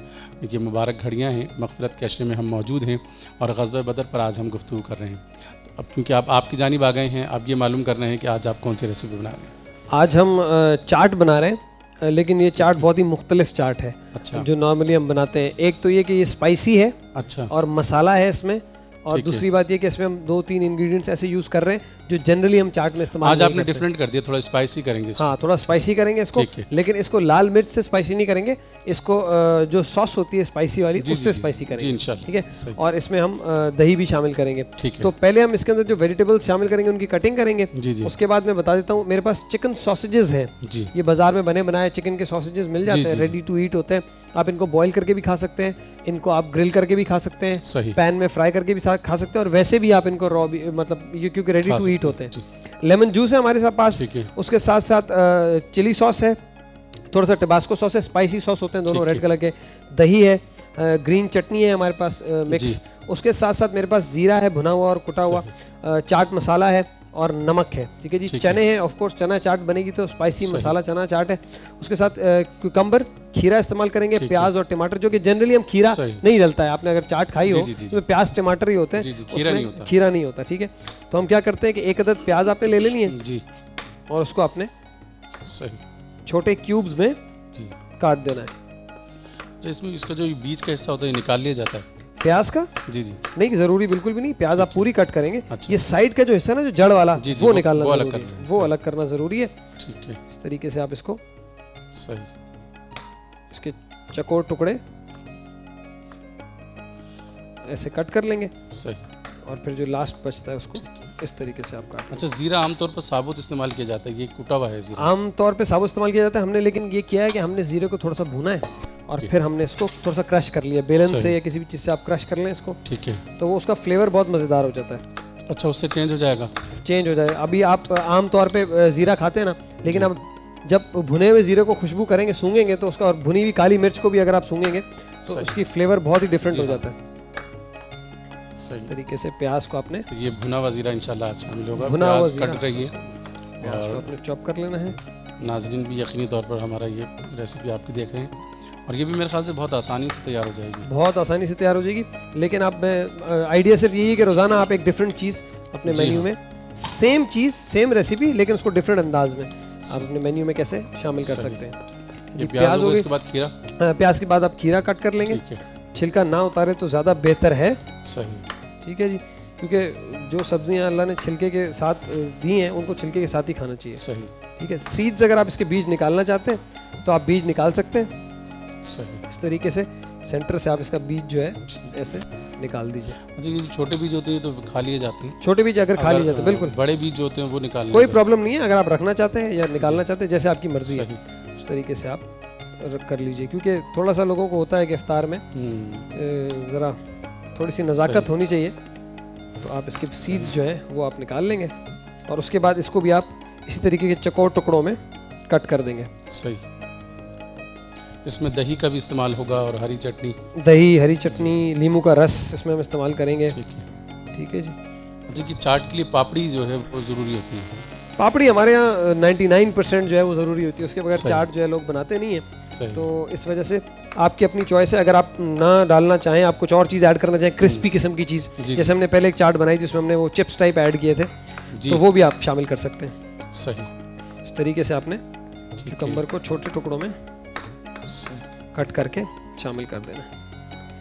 ये मुबारक घड़ियाँ हैं, मग़फ़िरत के अशरे में हम मौजूद हैं और ग़ज़वा बदर पर आज हम गुफ्तगू कर रहे हैं। अब क्योंकि आप आपकी जानिब आ गए हैं, आप ये मालूम कर रहे हैं कि आज आप कौन सी रेसिपी बना रहे हैं। आज हम चाट बना रहे हैं, लेकिन ये चाट बहुत ही मुख्तलिफ चाट है। अच्छा। जो नॉर्मली हम बनाते हैं। एक तो ये कि ये स्पाइसी है, अच्छा, और मसाला है इसमें, और ठीक है। दूसरी बात ये कि इसमें हम 2-3 इंग्रेडिएंट्स ऐसे यूज़ कर रहे हैं जो जनरली हम चाट में इस्तेमाल आज नहीं आपने करते। डिफरेंट कर दिया, थोड़ा स्पाइसी करेंगे इसको। हाँ, थोड़ा स्पाइसी करेंगे इसको, ठीक है। लेकिन इसको लाल मिर्च से स्पाइसी नहीं करेंगे। इसको जो सॉस होती है स्पाइसी वाली, जी, उससे जी, स्पाइसी जी, करेंगे। इंशाल्लाह। ठीक है। सही। और इसमें हम दही भी शामिल करेंगे। ठीक है। तो पहले हम इसके अंदर जो वेजिटेबल्स शामिल करेंगे उनकी कटिंग करेंगे। जी, जी। उसके बाद मैं बता देता हूँ, मेरे पास चिकन सॉसेजेस हैं। जी, ये बाजार में बने बनाए चिकन के सॉसेजेस मिल जाते जी, हैं, जी, रेडी टू ईट होते हैं। आप इनको बॉईल करके भी खा सकते हैं, इनको आप ग्रिल करके भी खा सकते हैं, सही। पैन में फ्राई करके भी खा सकते हैं, और वैसे भी आप इनको रॉ भी, मतलब ये क्योंकि रेडी खा टू सकते ईट होते हैं, हैं। लेमन जूस है हमारे साथ पास, ठीक है। उसके साथ साथ चिली सॉस है, थोड़ा सा टबास्को सॉस है, स्पाइसी सॉस होते हैं दोनों ठीक रेड है। कलर के, दही है, ग्रीन चटनी है हमारे पास मिक्स। जी। उसके साथ साथ मेरे पास जीरा है भुना हुआ और कुटा हुआ, चाट मसाला है और नमक है। ठीक है जी। ठीक है। चने हैं, ऑफ कोर्स चना चाट बनेगी तो स्पाइसी सही। मसाला चना चाट है। उसके साथ क्यूकम्बर, खीरा इस्तेमाल करेंगे, ठीक है। प्याज और टमाटर, जो कि जनरली हम खीरा सही। नहीं डलता है। आपने अगर चाट खाई जी, हो जी, जी, तो प्याज टमाटर ही होते हैं, जी, जी, खीरा उसमें नहीं होता। खीरा नहीं होता। ठीक है। तो हम क्या करते हैं कि एक अदद प्याज आपने ले लेनी है जी, और उसको आपने सही। छोटे क्यूब्स में जी। काट देना है। तो इसमें इसका जो बीज का हिस्सा होता है, ये निकाल लिया जाता है। प्याज का जी, जी। नहीं, जरूरी बिल्कुल भी नहीं। प्याज आप पूरी कट करेंगे। अच्छा। ये साइड का जो हिस्सा है ना, जो जड़ वाला, जी, जी, वो निकालना वो अलग जरूरी करना है, है, वो सही। अलग करना जरूरी है। ठीक है, इस तरीके से आप इसको, सही। इसके चकोर टुकड़े ऐसे कट कर लेंगे, सही। और फिर जो लास्ट बचता है उसको इस तरीके से आप काट लेंगे। अच्छा, जीरा आमतौर पर साबुत इस्तेमाल किया जाता है, ये कुटा हुआ है जीरा। आम तौर पे साबुत इस्तेमाल किया जाता है हमने, लेकिन ये किया है कि हमने जीरे को थोड़ा सा भुना है और ठीक। फिर हमने इसको थोड़ा सा क्रश कर लिया, बेलन सही। से या किसी भी चीज़ से आप क्रश कर लें इसको, ठीक है। तो वो उसका फ्लेवर बहुत मज़ेदार हो जाता है, अच्छा, उससे चेंज हो जाएगा। चेंज हो जाए। अभी आप आम तौर पे ज़ीरा खाते हैं ना, लेकिन अब जब भुने हुए ज़ीरे को खुशबू करेंगे, सूंघेंगे, तो उसका, और भुनी हुई काली मिर्च को भी अगर आप सूंघेंगे तो सही। उसकी फ्लेवर बहुत ही डिफरेंट जी हो हाँ। जाता है। सही। इस तरीके से प्याज को आपने, तो ये भुना हुआ जीरा इंशाल्लाह आज शामिल होगा। भुना हुआ प्याज जीरा, कट रही है प्याज को और आपने चॉप कर लेना है। नाजरीन भी यकीनी तौर पर हमारा ये रेसिपी आपकी देख रहे हैं और ये भी मेरे ख्याल से बहुत आसानी से तैयार हो जाएगी। बहुत आसानी से तैयार हो जाएगी। लेकिन आप, आइडिया सिर्फ यही है कि रोज़ाना आप एक डिफरेंट चीज़ अपने जी मेन्यू हाँ। में, सेम चीज़ सेम रेसिपी लेकिन उसको डिफरेंट अंदाज में आप अपने मेन्यू में कैसे शामिल कर सही। सकते हैं। ये ये प्याज हो होगा, गई। इसके बाद खीरा। प्याज के बाद आप खीरा कट कर लेंगे, ठीक है, छिलका ना उतारे तो ज़्यादा बेहतर है। सही। ठीक है जी, क्योंकि जो सब्जियां अल्लाह ने छिलके के साथ दी हैं उनको छिलके के साथ ही खाना चाहिए। सही, ठीक है। सीड्स अगर आप इसके बीज निकालना चाहते हैं तो आप बीज निकाल सकते हैं। सही। इस तरीके से सेंटर से आप इसका बीज जो है ऐसे निकाल दीजिए। अच्छा, ये जो छोटे बीज होते हैं तो खा लिए जाते हैं। छोटे बीज अगर खा लिए जाते हैं, बिल्कुल बड़े बीज जो होते हैं वो निकालने कोई का- प्रॉब्लम नहीं है। अगर आप रखना चाहते हैं या निकालना चाहते हैं, जैसे आपकी मर्जी है, सही। उस तरीके से आप कर लीजिए। क्योंकि थोड़ा सा लोगों को होता है कि इफ्तार में ज़रा थोड़ी सी नज़ाकत सही। होनी चाहिए, तो आप इसके सीड्स जो हैं वो आप निकाल लेंगे और उसके बाद इसको भी आप इसी तरीके के चौकोर टुकड़ों में कट कर देंगे। सही। इसमें दही का भी इस्तेमाल होगा और हरी चटनी। दही, हरी चटनी, नींबू का रस इसमें हम इस्तेमाल करेंगे। ठीक है। ठीक है जी। अच्छा, कि चाट के लिए पापड़ी जो है वो ज़रूरी होती है। पापड़ी हमारे यहाँ 99% जो है वो ज़रूरी होती है, उसके बगैर सही। चाट जो है लोग बनाते नहीं हैं। सही। तो इस वजह से आपकी अपनी चॉइस है। अगर आप ना डालना चाहें, आप कुछ और चीज़ ऐड करना चाहें, क्रिस्पी किस्म की चीज़, जी, जैसे हमने पहले एक चाट बनाई जिसमें हमने वो चिप्स टाइप ऐड किए थे, जी। तो वो भी आप शामिल कर सकते हैं। सही। इस तरीके से आपने ठीक है। क्यूकम्बर को छोटे टुकड़ों में सही। कट करके शामिल कर देना है।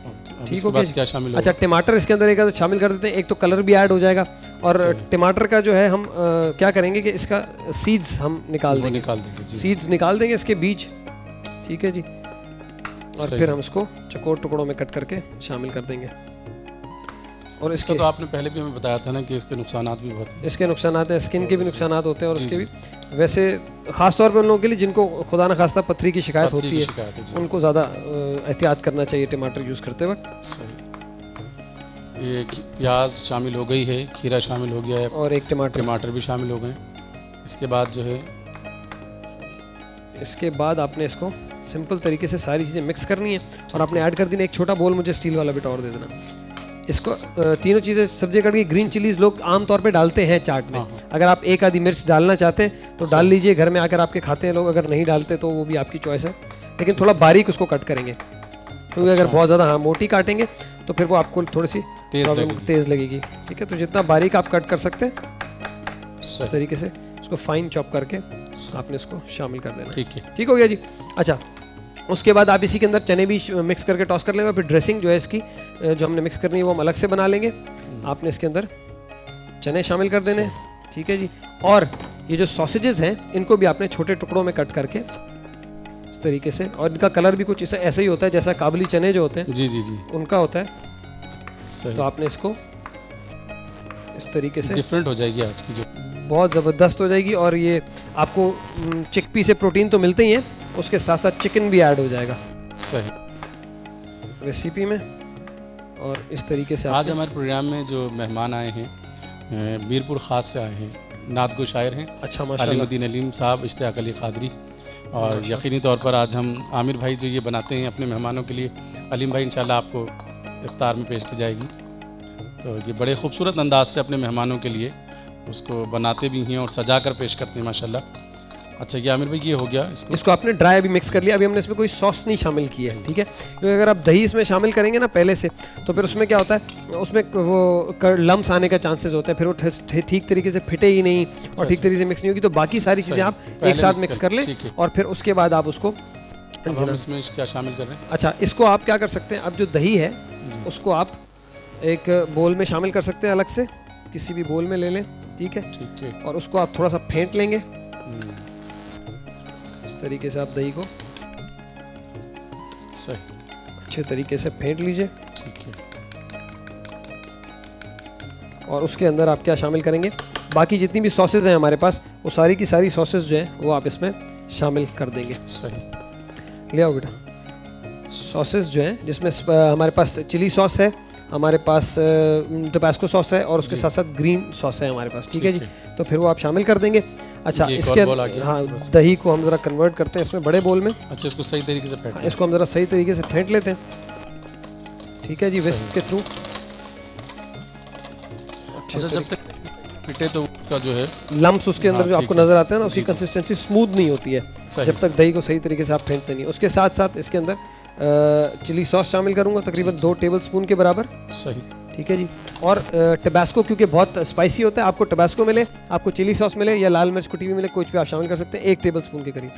ओके, अब ठीक इसके हो बाद गया। क्या शामिल अच्छा, टमाटर इसके अंदर एक आधा शामिल कर देते हैं, एक तो कलर भी ऐड हो जाएगा, और सही। टमाटर का जो है हम क्या करेंगे कि इसका सीड्स हम निकाल वो देंगे, निकाल देंगे। जी। सीड्स निकाल देंगे, इसके बीज। ठीक है जी। और सही। फिर हम इसको चौकोर टुकड़ों में कट करके शामिल कर देंगे। और इसका इसके तो आपने पहले भी हमें बताया था ना कि इसके नुकसानात भी बहुत हैं। इसके नुकसानात हैं, स्किन के भी नुकसानात होते हैं, और जी, उसके जी। भी वैसे ख़ास तौर पे उन लोगों के लिए जिनको खुदा न खास्ता पथरी की शिकायत पथरी होती की है, शिकायत है, जी। उनको ज़्यादा एहतियात करना चाहिए टमाटर यूज़ करते वक्त। सही। ये प्याज शामिल हो गई है, खीरा शामिल हो गया है, और एक टमाटर। टमाटर भी शामिल हो गए। इसके बाद जो है इसके बाद आपने इसको सिंपल तरीके से सारी चीज़ें मिक्स करनी है और आपने ऐड कर देना एक छोटा बोल, मुझे स्टील वाला बिट और दे देना। इसको तीनों चीज़ें सब्जी कट के ग्रीन चिलीज लोग आमतौर पे डालते हैं चाट में। अगर आप एक आधी मिर्च डालना चाहते हैं तो डाल लीजिए, घर में आकर आपके खाते हैं लोग। अगर नहीं डालते तो वो भी आपकी चॉइस है, लेकिन थोड़ा बारीक उसको कट करेंगे, क्योंकि अगर बहुत ज़्यादा मोटी काटेंगे तो फिर वो आपको थोड़ी सी तेज़ लगेगी। ठीक है, तो जितना बारीक आप कट कर सकते हैं इस तरीके से उसको फाइन चॉप करके आपने इसको शामिल कर देना। ठीक है, ठीक हो गया जी। अच्छा, उसके बाद आप इसी के अंदर चने भी मिक्स करके टॉस कर लेंगे। फिर ड्रेसिंग जो है इसकी जो हमने मिक्स करनी है वो हम अलग से बना लेंगे। आपने इसके अंदर चने शामिल कर देने। ठीक है जी। और ये जो सॉसेजेस हैं इनको भी आपने छोटे टुकड़ों में कट करके इस तरीके से, और इनका कलर भी कुछ ऐसा ही होता है जैसा काबुली चने जो होते हैं जी जी जी उनका होता है। तो आपने इसको इस तरीके से, डिफरेंट हो जाएगी आज की, जो बहुत ज़बरदस्त हो जाएगी। और ये आपको चिकपी से प्रोटीन तो मिलते ही हैं, उसके साथ साथ चिकन भी ऐड हो जाएगा सही रेसिपी में। और इस तरीके से आज हमारे प्रोग्राम में जो मेहमान आए हैं मीरपुर ख़ास से आए हैं, नात गो शायर हैं। अच्छा, माशाल्लाह। अलीमुद्दीन अलीम साहब, इश्तियाक अली क़ादरी। और यकीनी तौर पर आज हम आमिर भाई जो ये बनाते हैं अपने मेहमानों के लिए, अलीम भाई इंशाल्लाह आपको इफ्तार में पेश की जाएगी। तो ये बड़े खूबसूरत अंदाज से अपने मेहमानों के लिए उसको बनाते भी हैं और सजा कर पेश करते हैं माशाल्लाह। अच्छा, ये आमिर भाई ये हो गया। इसको आपने ड्राई अभी मिक्स कर लिया। अभी हमने इसमें कोई सॉस नहीं शामिल की है। ठीक है, क्योंकि अगर आप दही इसमें शामिल करेंगे ना पहले से, तो फिर उसमें क्या होता है, उसमें वो लम्स आने का चांसेस होते हैं, फिर वो ठीक तरीके से फिटे ही नहीं और ठीक तरीके से मिक्स नहीं होगी। तो बाकी सारी चीज़ें आप एक साथ मिक्स कर लें और फिर उसके बाद आप उसको इसमें क्या शामिल कर रहे हैं। अच्छा, इसको आप क्या कर सकते हैं, अब जो दही है उसको आप एक बोल में शामिल कर सकते हैं, अलग से किसी भी बोल में ले लें। ठीक है, और उसको आप थोड़ा सा फेंट लेंगे इस तरीके से। आप दही को सही अच्छे तरीके से फेंट लीजिए। ठीक है, और उसके अंदर आप क्या शामिल करेंगे, बाकी जितनी भी सॉसेज हैं हमारे पास, वो सारी की सारी सॉसेज जो हैं वो आप इसमें शामिल कर देंगे। सही, ले आओ बेटा। सॉसेज जो हैं जिसमें हमारे पास चिली सॉस है, हमारे पास टबास्को सॉस है और उसके साथ साथ ग्रीन सॉस है हमारे पास। ठीक है जी, तो फिर वो आप शामिल कर देंगे। अच्छा, इसके हाँ दही को हम ज़रा कन्वर्ट करते हैं इसमें बड़े बोल में। अच्छा, इसको सही तरीके से फेंट, इसको हम ज़रा सही तरीके से फेंट लेते हैं। ठीक है जी, विस्क के थ्रू। अच्छा, जब तक फिटे तो उसका जो है लम्स उसके अंदर जो आपको नजर आते हैं ना, उसकी कंसिस्टेंसी स्मूथ नहीं होती है जब तक दही को सही तरीके से आप फेंटते नहीं। उसके साथ साथ इसके अंदर चिली सॉस शामिल करूंगा, तकरीबन 2 टेबलस्पून के बराबर। सही, ठीक है जी। और टबास्को क्योंकि बहुत स्पाइसी होता है, आपको टबास्को मिले, आपको चिली सॉस मिले या लाल मिर्च कुटी हुई मिले, कुछ भी आप शामिल कर सकते हैं, 1 टेबलस्पून के करीब।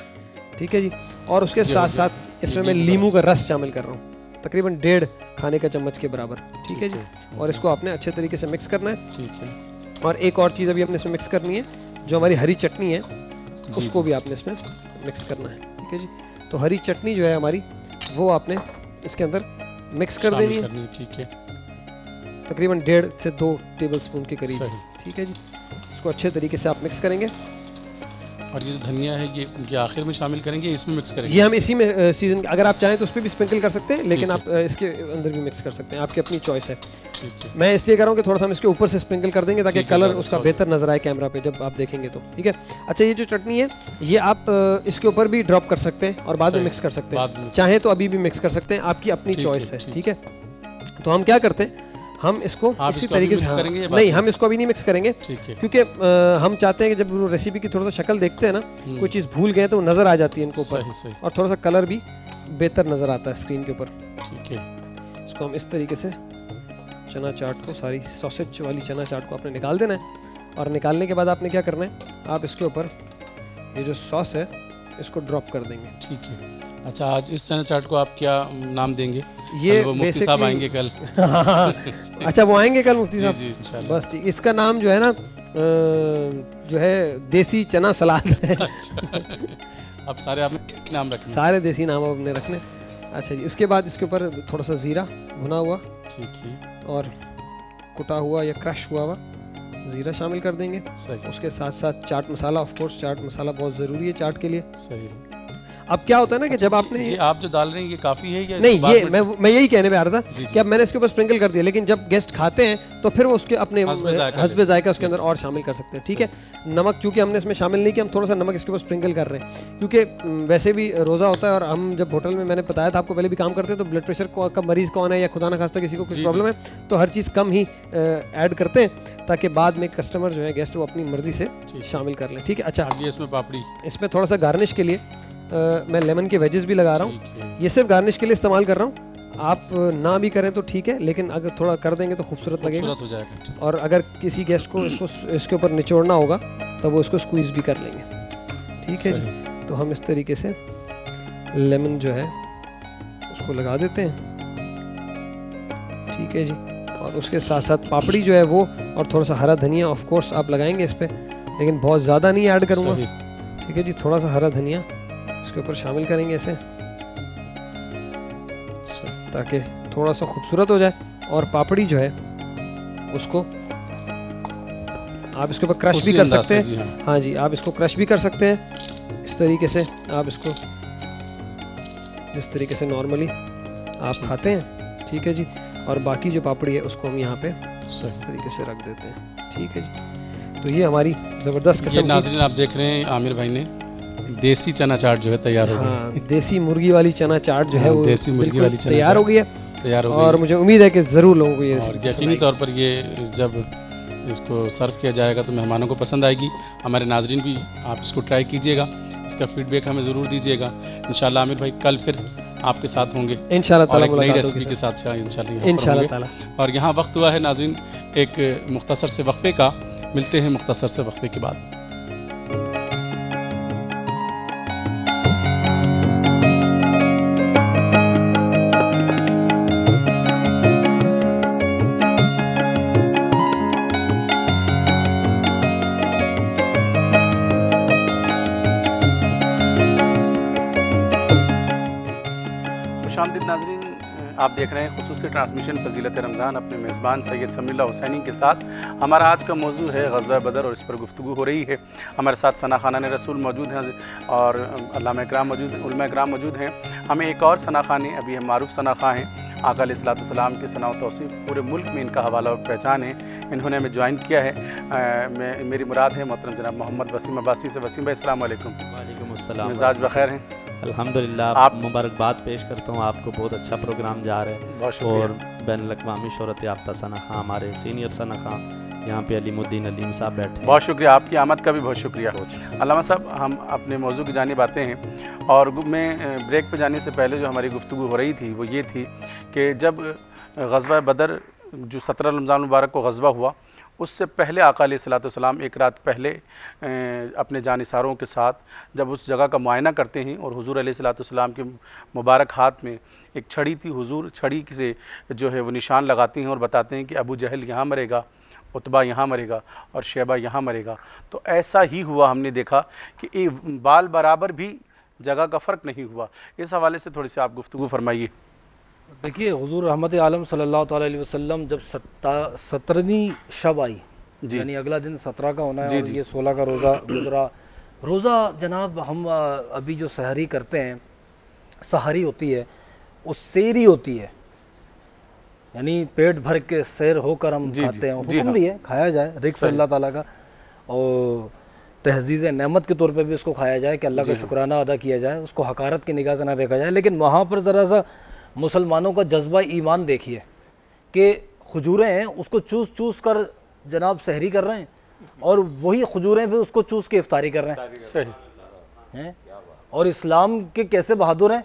ठीक है जी। और उसके साथ साथ इसमें मैं लीमू का रस शामिल कर रहा हूँ, तकरीबन 1.5 खाने का चम्मच के बराबर। ठीक है जी। और इसको आपने अच्छे तरीके से मिक्स करना है। ठीक है। और एक और चीज़ अभी आपने इसमें मिक्स करनी है, जो हमारी हरी चटनी है उसको भी आपने इसमें मिक्स करना है। ठीक है जी। तो हरी चटनी जो है हमारी, वो आपने इसके अंदर मिक्स कर देनी है। ठीक है, तकरीबन 1.5 से 2 टेबलस्पून के करीब। ठीक है जी। इसको अच्छे तरीके से आप मिक्स करेंगे। और ये जो धनिया है ये आखिर में शामिल करेंगे, इसमें मिक्स करेंगे? ये हम इसी में सीजन, अगर आप चाहें तो उस पर भी स्प्रिंकल कर सकते हैं, लेकिन आप इसके अंदर भी मिक्स कर सकते हैं, आपकी अपनी चॉइस है। मैं इसलिए कर रहा हूँ कि थोड़ा सा हम इसके ऊपर से स्प्रिंकल कर देंगे ताकि कलर उसका बेहतर नजर आए कैमरा पे जब आप देखेंगे तो। ठीक है। अच्छा, ये जो चटनी है ये आप इसके ऊपर भी ड्रॉप कर सकते हैं और बाद में मिक्स कर सकते हैं, चाहे तो अभी भी मिक्स कर सकते हैं, आपकी अपनी चॉइस है। ठीक है। तो हम क्या करते हैं, हम इसको इसी तरीके से नहीं, हम इसको अभी नहीं मिक्स करेंगे, क्योंकि हम चाहते हैं कि जब वो रेसिपी की थोड़ा सा शक्ल देखते हैं ना, कोई चीज़ भूल गए तो नज़र आ जाती है इनको ऊपर, और थोड़ा सा कलर भी बेहतर नज़र आता है स्क्रीन के ऊपर। ठीक है। इसको हम इस तरीके से चना चाट को, सारी सॉसेज वाली चना चाट को आपने निकाल देना है। और निकालने के बाद आपने क्या करना है, आप इसके ऊपर ये जो सॉस है इसको ड्रॉप कर देंगे। ठीक है। अच्छा, आज इस चना चाट को आप क्या नाम देंगे? ये वो मुफ्ती साहब आएंगे कल। अच्छा, वो आएंगे कल मुफ्ती साहब? जी, इंशाल्लाह। बस ठीक। इसका नाम जो है ना, जो है देसी चना सलाद है। अच्छा। अब सारे आपने नाम रखने? सारे देसी नाम आपने रखने। अच्छा जी। उसके बाद इसके ऊपर थोड़ा सा जीरा भुना हुआ, ठीक है, और कुटा हुआ या क्रश हुआ हुआ जीरा शामिल कर देंगे। सही। उसके साथ साथ चाट मसाला, ऑफ कोर्स चाट मसाला बहुत ज़रूरी है चाट के लिए। सही। अब क्या होता है ना कि जब आपने ये आप जो डाल रहे हैं ये काफ़ी है या नहीं, इसको बाद ये में- मैं यही कहने पे आ रहा था जी, जी। कि अब मैंने इसके ऊपर स्प्रिंकल कर दिया, लेकिन जब गेस्ट खाते हैं तो फिर वो उसके अपने हस्बे जायका हस्बे जायका उसके अंदर और शामिल कर सकते हैं। ठीक है, नमक चूंकि हमने इसमें शामिल नहीं किया, हम थोड़ा सा नमक इसके ऊपर स्प्रिंकल कर रहे हैं, क्योंकि वैसे भी रोज़ा होता है और हम जब होटल में, मैंने बताया था आपको पहले भी काम करते हैं, तो ब्लड प्रेशर का मरीज़ कौन है या खुदा न खास्ता किसी को कुछ जी, प्रॉब्लम है, तो हर चीज़ कम ही ऐड करते हैं ताकि बाद में कस्टमर जो है गेस्ट वो अपनी मर्जी से शामिल कर लें। ठीक है, अच्छा अब ये इसमें पापड़ी इसमें थोड़ा सा गार्निश के लिए मैं लेमन के वेजेस भी लगा रहा हूँ। ठीक है। ये सिर्फ गार्निश के लिए इस्तेमाल कर रहा हूँ, आप ना भी करें तो ठीक है, लेकिन अगर थोड़ा कर देंगे तो खूबसूरत लगेगा। खूबसूरत हो जाएगा, ठीक। और अगर किसी गेस्ट को इसके ऊपर निचोड़ना होगा तब वो इसको स्क्वीज भी कर लेंगे। ठीक है जी, तो हम इस तरीके से लेमन जो है उसको लगा देते हैं। ठीक है जी, और उसके साथ साथ पापड़ी जो है वो, और थोड़ा सा हरा धनिया ऑफ कोर्स आप लगाएंगे इस पे, लेकिन बहुत ज़्यादा नहीं ऐड करूँगा। सही। ठीक है जी, थोड़ा सा हरा धनिया इसके ऊपर शामिल करेंगे ऐसे, ताकि थोड़ा सा खूबसूरत हो जाए। और पापड़ी जो है उसको आप इसके ऊपर क्रश उसी भी कर अंदाज सकते से, हैं। जी हाँ। हाँ जी, आप इसको क्रश भी कर सकते हैं इस तरीके से, आप इसको जिस तरीके से नॉर्मली आप खाते हैं। ठीक है जी, और बाकी जो पापड़ी है उसको हम यहाँ पे इस तरीके से रख देते हैं। ठीक है जी, तो ये हमारी ज़बरदस्त ये किस्म की, नाज़रीन आप देख रहे हैं आमिर भाई ने देसी चना चाट जो है तैयार हो गई। हाँ, देसी मुर्गी वाली चना चाट जो है हाँ, वो देसी मुर्गी बिल्कुल वाली चना तैयार हो चाट गई है। तैयार हो और गई। मुझे उम्मीद है कि ज़रूर लोगों को ये और रेसिपी पसंद यकीनी आएगी। तौर पर ये जब इसको सर्व किया जाएगा तो मेहमानों को पसंद आएगी। हमारे नाजरीन भी आप इसको ट्राई कीजिएगा, इसका फीडबैक हमें ज़रूर दीजिएगा। इंशाल्लाह आमिर भाई कल फिर आपके साथ होंगे इंशाल्लाह और ताला एक नई मुलाकात रेसिपी होगी के सर। साथ इंशाल्लाह यहाँ पर इंशाल्लाह होंगे। ताला। और यहाँ वक्त हुआ है नाजरीन एक मुख्तसर से वक्फे का, मिलते हैं मुख्तसर से वक्फे के बाद। खुशामदीद नाजरीन, आप देख रहे हैं खुसूसी ट्रांसमिशन फ़ज़ीलत रमज़ान अपने मेज़बान सैयद समीउल्लाह हुसैनी के साथ। हमारा आज का मौजू है ग़ज़वा बदर और इस पर गुफ्तगू हो रही है। हमारे साथ सना खानान रसूल मौजूद हैं और अल्लामा इकराम मौजूद, उलमा इकराम मौजूद हैं। हमें एक और सना खाने अभी हम मारूफ़ सना खां हैं, आका अलैहिस्सलाम की सना व तौसीफ़ पूरे मुल्क में इनका हवाला और पहचान है। इन्होंने हमें ज्वाइन किया है। मेरी मुराद है मोहतरम जनाब मोहम्मद वसीम अब्बासी से। वसीम भाई अस्सलाम वालेकुम। वालेकुम अस्सलाम। मिजाज बखैर हैं? अल्हम्दुलिल्लाह, आप- आप मुबारकबाद पेश करता हूँ आपको, बहुत अच्छा प्रोग्राम जा रहा है बहुत शुक्रिया। और बैनुल अक़वामी शोहरत याफ्ता सना खां, हमारे सीनियर सना खां यहाँ पे अलीमुद्दीन अलीम साहब बैठे हैं। बहुत शुक्रिया, आपकी आमद का भी बहुत शुक्रिया। अल्लामा साहब, हम अपने मौजू की जानिब आते हैं और मैं ब्रेक पे जाने से पहले जो हमारी गुफ्तगू हो रही थी वो ये थी कि जब ग़ज़वा बदर जो 17 रमज़ान मुबारक को ग़ज़वा हुआ, उससे पहले आका अलैहिस्सलाम एक रात पहले अपने जानिसारों के साथ जब उस जगह का मुआयना करते हैं और हुज़ूर अलैहिस्सलाम के मुबारक हाथ में एक छड़ी थी, हुज़ूर छड़ी से जो है वो निशान लगाते हैं और बताते हैं कि अबू जहल यहाँ मरेगा, उतबा यहाँ मरेगा और शेबा यहाँ मरेगा। तो ऐसा ही हुआ, हमने देखा कि बाल बराबर भी जगह का फ़र्क नहीं हुआ। इस हवाले से थोड़ी सी आप गुफ्तगू फरमाइए। देखिए, हुज़ूर रहमत आलम सल्लल्लाहु ताला अलैहि वसल्लम जब 17वीं शब आई, यानी अगला दिन 17 का होना है और ये 16 का रोज़ा गुजरा। रोज़ा जनाब हम अभी जो सहरी करते हैं, सहरी होती है, वो सेरी होती है, यानी पेट भर के सैर होकर हम खाते हैं। हुक्म भी है खाया जाए, रिज़्क़ अल्लाह ताला का, और तहज़ीज़ नेमत के तौर पे भी उसको खाया जाए कि अल्लाह का शुक्राना अदा किया जाए, उसको हकारत की निगाह से ना देखा जाए। लेकिन वहाँ पर ज़रा सा मुसलमानों का जज्बा ईमान देखिए कि खजूरें हैं, उसको चूस कर जनाब सहरी कर रहे हैं और वही खजूरें भी उसको चूस के इफ्तारी कर रहे हैं। सही हैं? और इस्लाम के कैसे बहादुर हैं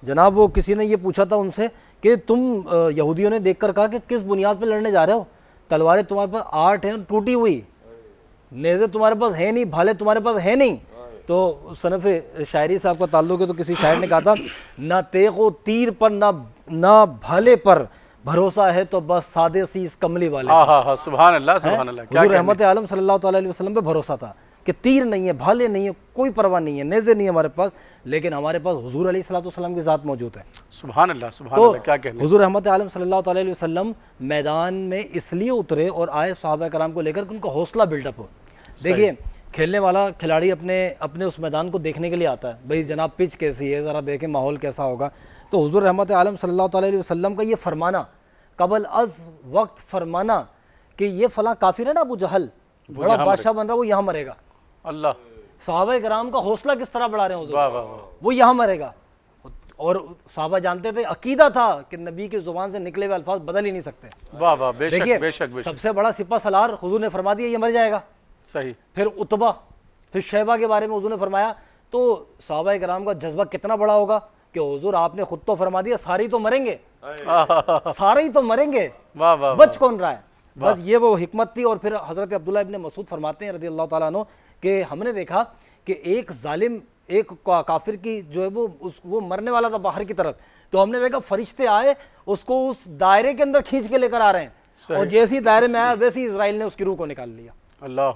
जनाब। वो किसी ने ये पूछा था उनसे कि तुम यहूदियों ने देखकर कहा कि किस बुनियाद पर लड़ने जा रहे हो, तलवारें तुम्हारे पास 8 हैं टूटी हुई, नेज़े तुम्हारे पास है नहीं, भाले तुम्हारे पास है नहीं। तो सनफ़ शायरी साहब का ताल्लुक है, तो किसी शायर ने कहा था, ना तेगो तीर पर ना भाले पर भरोसा है तो बस सादे सी इस कमली वाले। हाँ, सुभान अल्लाह, सुभान अल्लाह। हुज़ूर रहमत आलम सल्लल्लाहु ताला अलैहि वसल्लम पे भरोसा था कि तीर नहीं है, भाले नहीं है, कोई परवाह नहीं है, नेज़े नहीं है हमारे पास, लेकिन हमारे पास हुज़ूर अलैहिस्सलाम की ज़ात मौजूद है। सुभान अल्लाह, सुभान तो अल्लाह, क्या कहने। हुज़ूर रहमत आलम सल्लल्लाहु ताला अलैहि वसल्लम मैदान में इसलिए उतरे और आए सहाबा कराम को लेकर कि उनका हौसला बिल्डअप हो। देखिए, खेलने वाला खिलाड़ी अपने उस मैदान को देखने के लिए आता है, भाई जनाब पिच कैसी है, ज़रा देखें माहौल कैसा होगा। तो हुज़ूर रहमत आलम सल्लल्लाहु अलैहि वसल्लम का ये फरमाना, कबल अज़ वक्त फरमाना कि ये फ़लाँ काफिर है ना, अबू जहल बड़ा बादशाह बन रहा, वो यहाँ मरेगा। अल्लाह, सहाबा कराम का हौसला किस तरह बढ़ा रहे हैं हुज़ूर, वाह वाह वाह, वो यहाँ मरेगा। और सहाबा जानते थे, अकीदा था कि नबी की ज़ुबान से निकले हुए अल्फाज बदल ही नहीं सकते। वाह वाह, बेशक देखिए बेशक बेशक, सबसे बड़ा सिपा सलार हुजूर ने फरमा दिया ये मर जाएगा। सही। फिर उतबा, फिर शैबा के बारे में हुजूर ने फरमाया, तो सहाबा कराम का जज्बा कितना बड़ा होगा कि हुजूर आपने खुद तो फरमा दिया सारे ही तो मरेंगे, सारे ही तो मरेंगे, वाह वाह, बच कौन रहा है। बस ये वो हिकमत थी। और फिर हज़रत अब्दुल्लाह इब्न मसूद फरमाते हैं रज़ी अल्लाह ताला अन्हु कि हमने देखा कि एक जालिम, एक काफिर की जो है वो मरने वाला था बाहर की तरफ, तो हमने देखा फरिश्ते आए उसको उस दायरे के अंदर खींच के लेकर आ रहे हैं, और जैसे ही दायरे में आया वैसे ही इजराइल ने उसकी रूह को निकाल लिया। अल्लाह,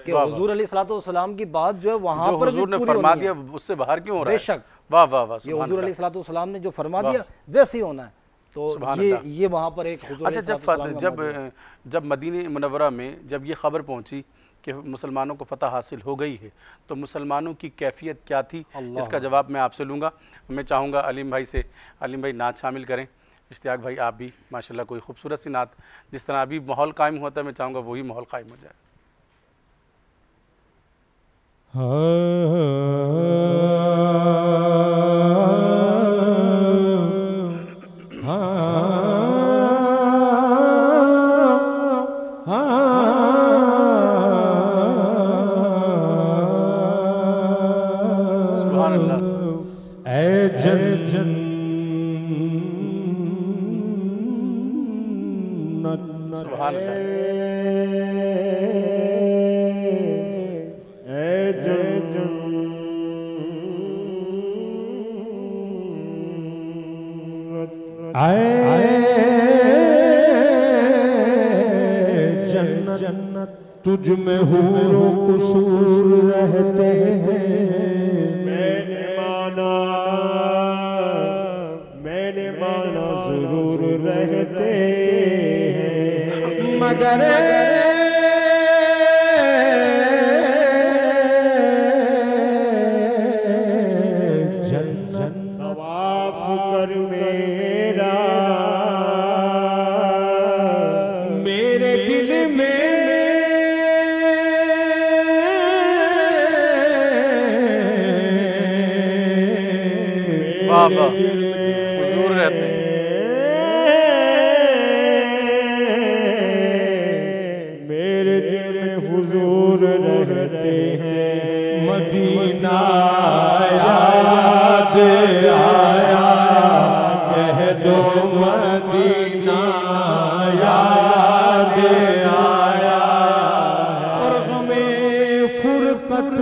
कि हुजूर अलैहिस्सलातु वस्सलाम की बात जो है वहां पर हुजूर ने फरमा दिया उससे बाहर क्यों हो रहा है? बेशक, वाह वाह वाह, ये हुजूर अलैहिस्सलातु वस्सलाम ने जो फरमा दिया वैसे ही होना है। तो ये वहां पर एक हुजूर अच्छा, जब मदीने मुनव्वरा में जब ये खबर पहुंची कि मुसलमानों को फतह हासिल हो गई है, तो मुसलमानों की कैफियत क्या थी, इसका जवाब मैं आपसे लूँगा। मैं चाहूँगा अलीम भाई से, अलीम भाई नात शामिल करें। इश्तियाक भाई आप भी माशाल्लाह कोई खूबसूरत सी नात, जिस तरह अभी माहौल कायम होता है, मैं चाहूँगा वही माहौल कायम हो जाए। तुझ में हूरों कुसूर रहते हैं, मैंने माना जरूर रहते हैं, मगर जन्नत तवाफ कर मेरा, मेरे दिल में हुजूर रहते हैं, मेरे दिल में हुजूर रहते हैं। मदीना याद आया, कह दो मदीना याद आया, और हमें फुरकत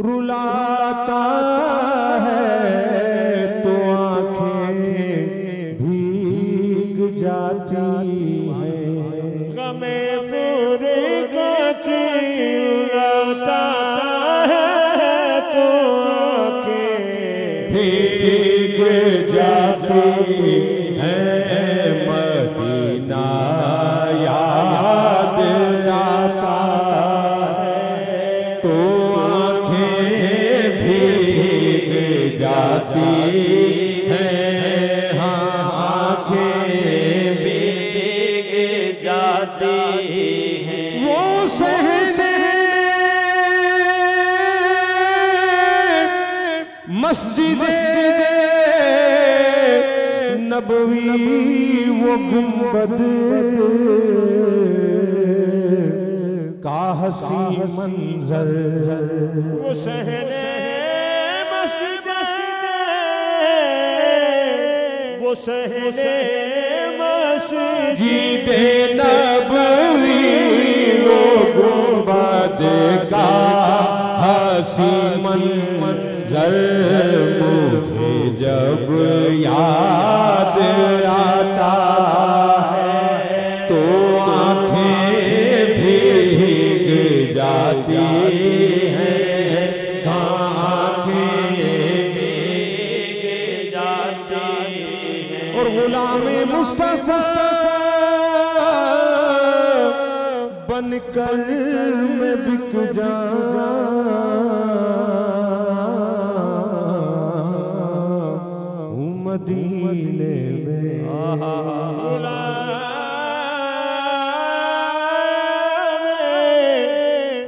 रुलाता है, तो आंखें भीग जाती हैं, गमे फुरकत रुलाता है, तो आंखें भीग जाती हैं, मदीना याद आता है, तो जाती है, हाँ आंखें भीग जाती हैं। वो सहने मस्जिदे नबवी, वो गुंबद का हसी मंजर, वो सहने वो सहने मस्जिदे नबवी, वो गुंबद का हसी मंजर, मुझे जब याद आता है, तो आंखें भीग जाती हैं, आंखें भीग जाती हैं। और गुलाम मुस्तफा बनकर मैं बिक जाऊं मदीने में।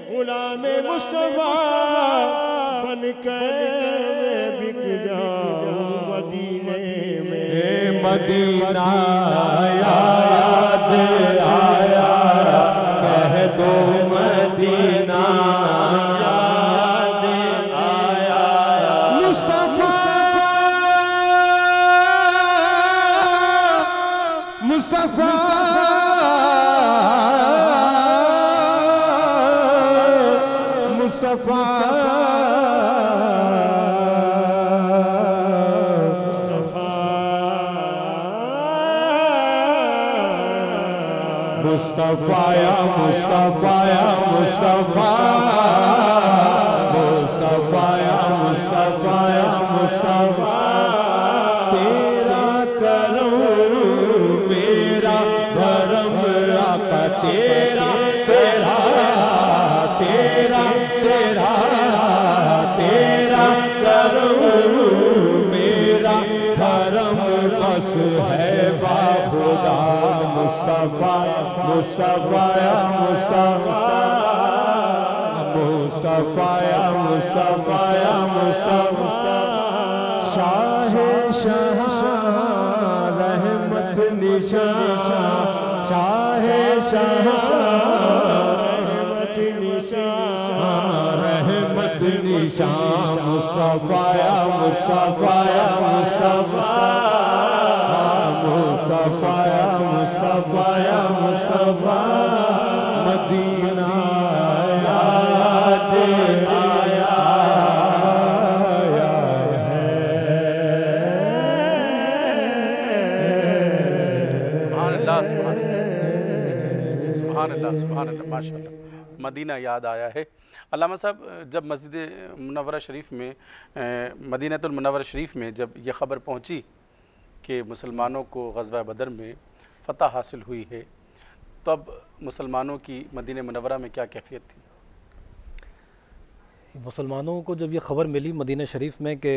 गुलाम मुस्तफा बनकर बिक जाऊं मदीने में। मदीना याद आया कह दो मदीना याद आया। मुस्तफा मुस्तफा मुस्तफा मुस्तफा या मुस्तफा या मुस्तफा मुस्तफा या मुस्तफा या मुस्तफा। तेरा करम मेरा धर्म आका तेरा तेरा तेरा तेरा तेरा करम मेरा धर्म बस है बाखुदा। मुस्तफा मुस्तफा या मुस्तफा मुस्तफा या मुस्तफा या मुस्तफा। शाह शाह रहमत निशान शाह शाह रहमत निशान रहमत निशान। मुस्तफा या मुस्तफा या मुस्तफा मुस्तफा या मुस्तफा या मुस्तफा। मदीना याद आया है। सुभान अल्लाह सुभान अल्लाह सुभान अल्लाह माशाअल्लाह। मदीना याद आया है। अल्लामा साहब, जब मस्जिद मुनव्वरा शरीफ में मदीनतुल मुनव्वरा शरीफ में जब यह ख़बर पहुँची कि मुसलमानों को ग़ज़वा बदर में फ़तह हासिल हुई है, तब मुसलमानों की मदीना मुनव्वरा में क्या कैफियत थी? मुसलमानों को जब ये ख़बर मिली मदीना शरीफ में कि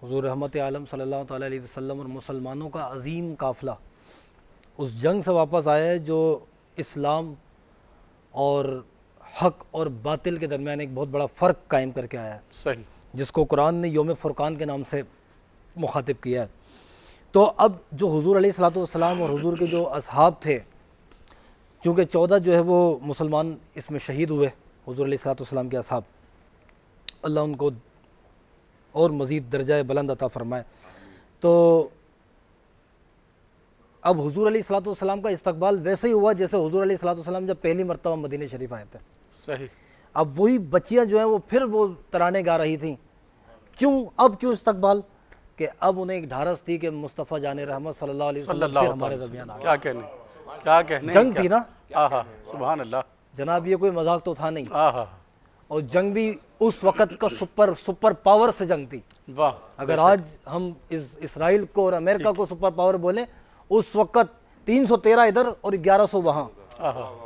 हुज़ूर रहमत आलम सल्लल्लाहु ताला अलैहि वसल्लम और मुसलमानों का अज़ीम काफ़िला उस जंग से वापस आया है जो इस्लाम और हक़ और बातिल के दरमियान एक बहुत बड़ा फ़र्क कायम करके आया है, सही, जिसको कुरान ने यौम फ़ुरक़ान के नाम से मुखातिब किया है। तो अब जो हुज़ूर अलैहिस्सलातु वस्सलाम और हुज़ूर के जो असहाब थे, चूँकि 14 जो है वो मुसलमान इसमें शहीद हुए, हुज़ूर अलैहिस्सलातु वस्सलाम के असहाब, अल्लाह उनको और मज़ीद दर्जा बुलंद अता फ़रमाए। तो अब हुज़ूर अलैहिस्सलातु वस्सलाम का इस्तकबाल वैसे ही हुआ जैसे हुज़ूर अलैहिस्सलातु वस्सलाम जब पहली मरतबा मदीना शरीफ आए थे। सही। अब वही बच्चियाँ जो हैं वो फिर वो तराने गा रही थीं। क्यों इस्तकबाल? कि अब उन्हें एक ढारस थी कि मुस्तफ़ा जाने रहमत सल्लल्लाहु अलैहि वसल्लम फिर हमारे दरमियान आ गए। क्या कहने जंग थी ना। आहा सुभान अल्लाह जनाब, ये कोई मजाक तो था नहीं। आहा। और जंग भी उस वक़्त का सुपर पावर से जंग थी। वाह। अगर आज हम इसराइल को और अमेरिका को सुपर पावर बोले, उस वक़्त 313 इधर और 1100 वहाँ,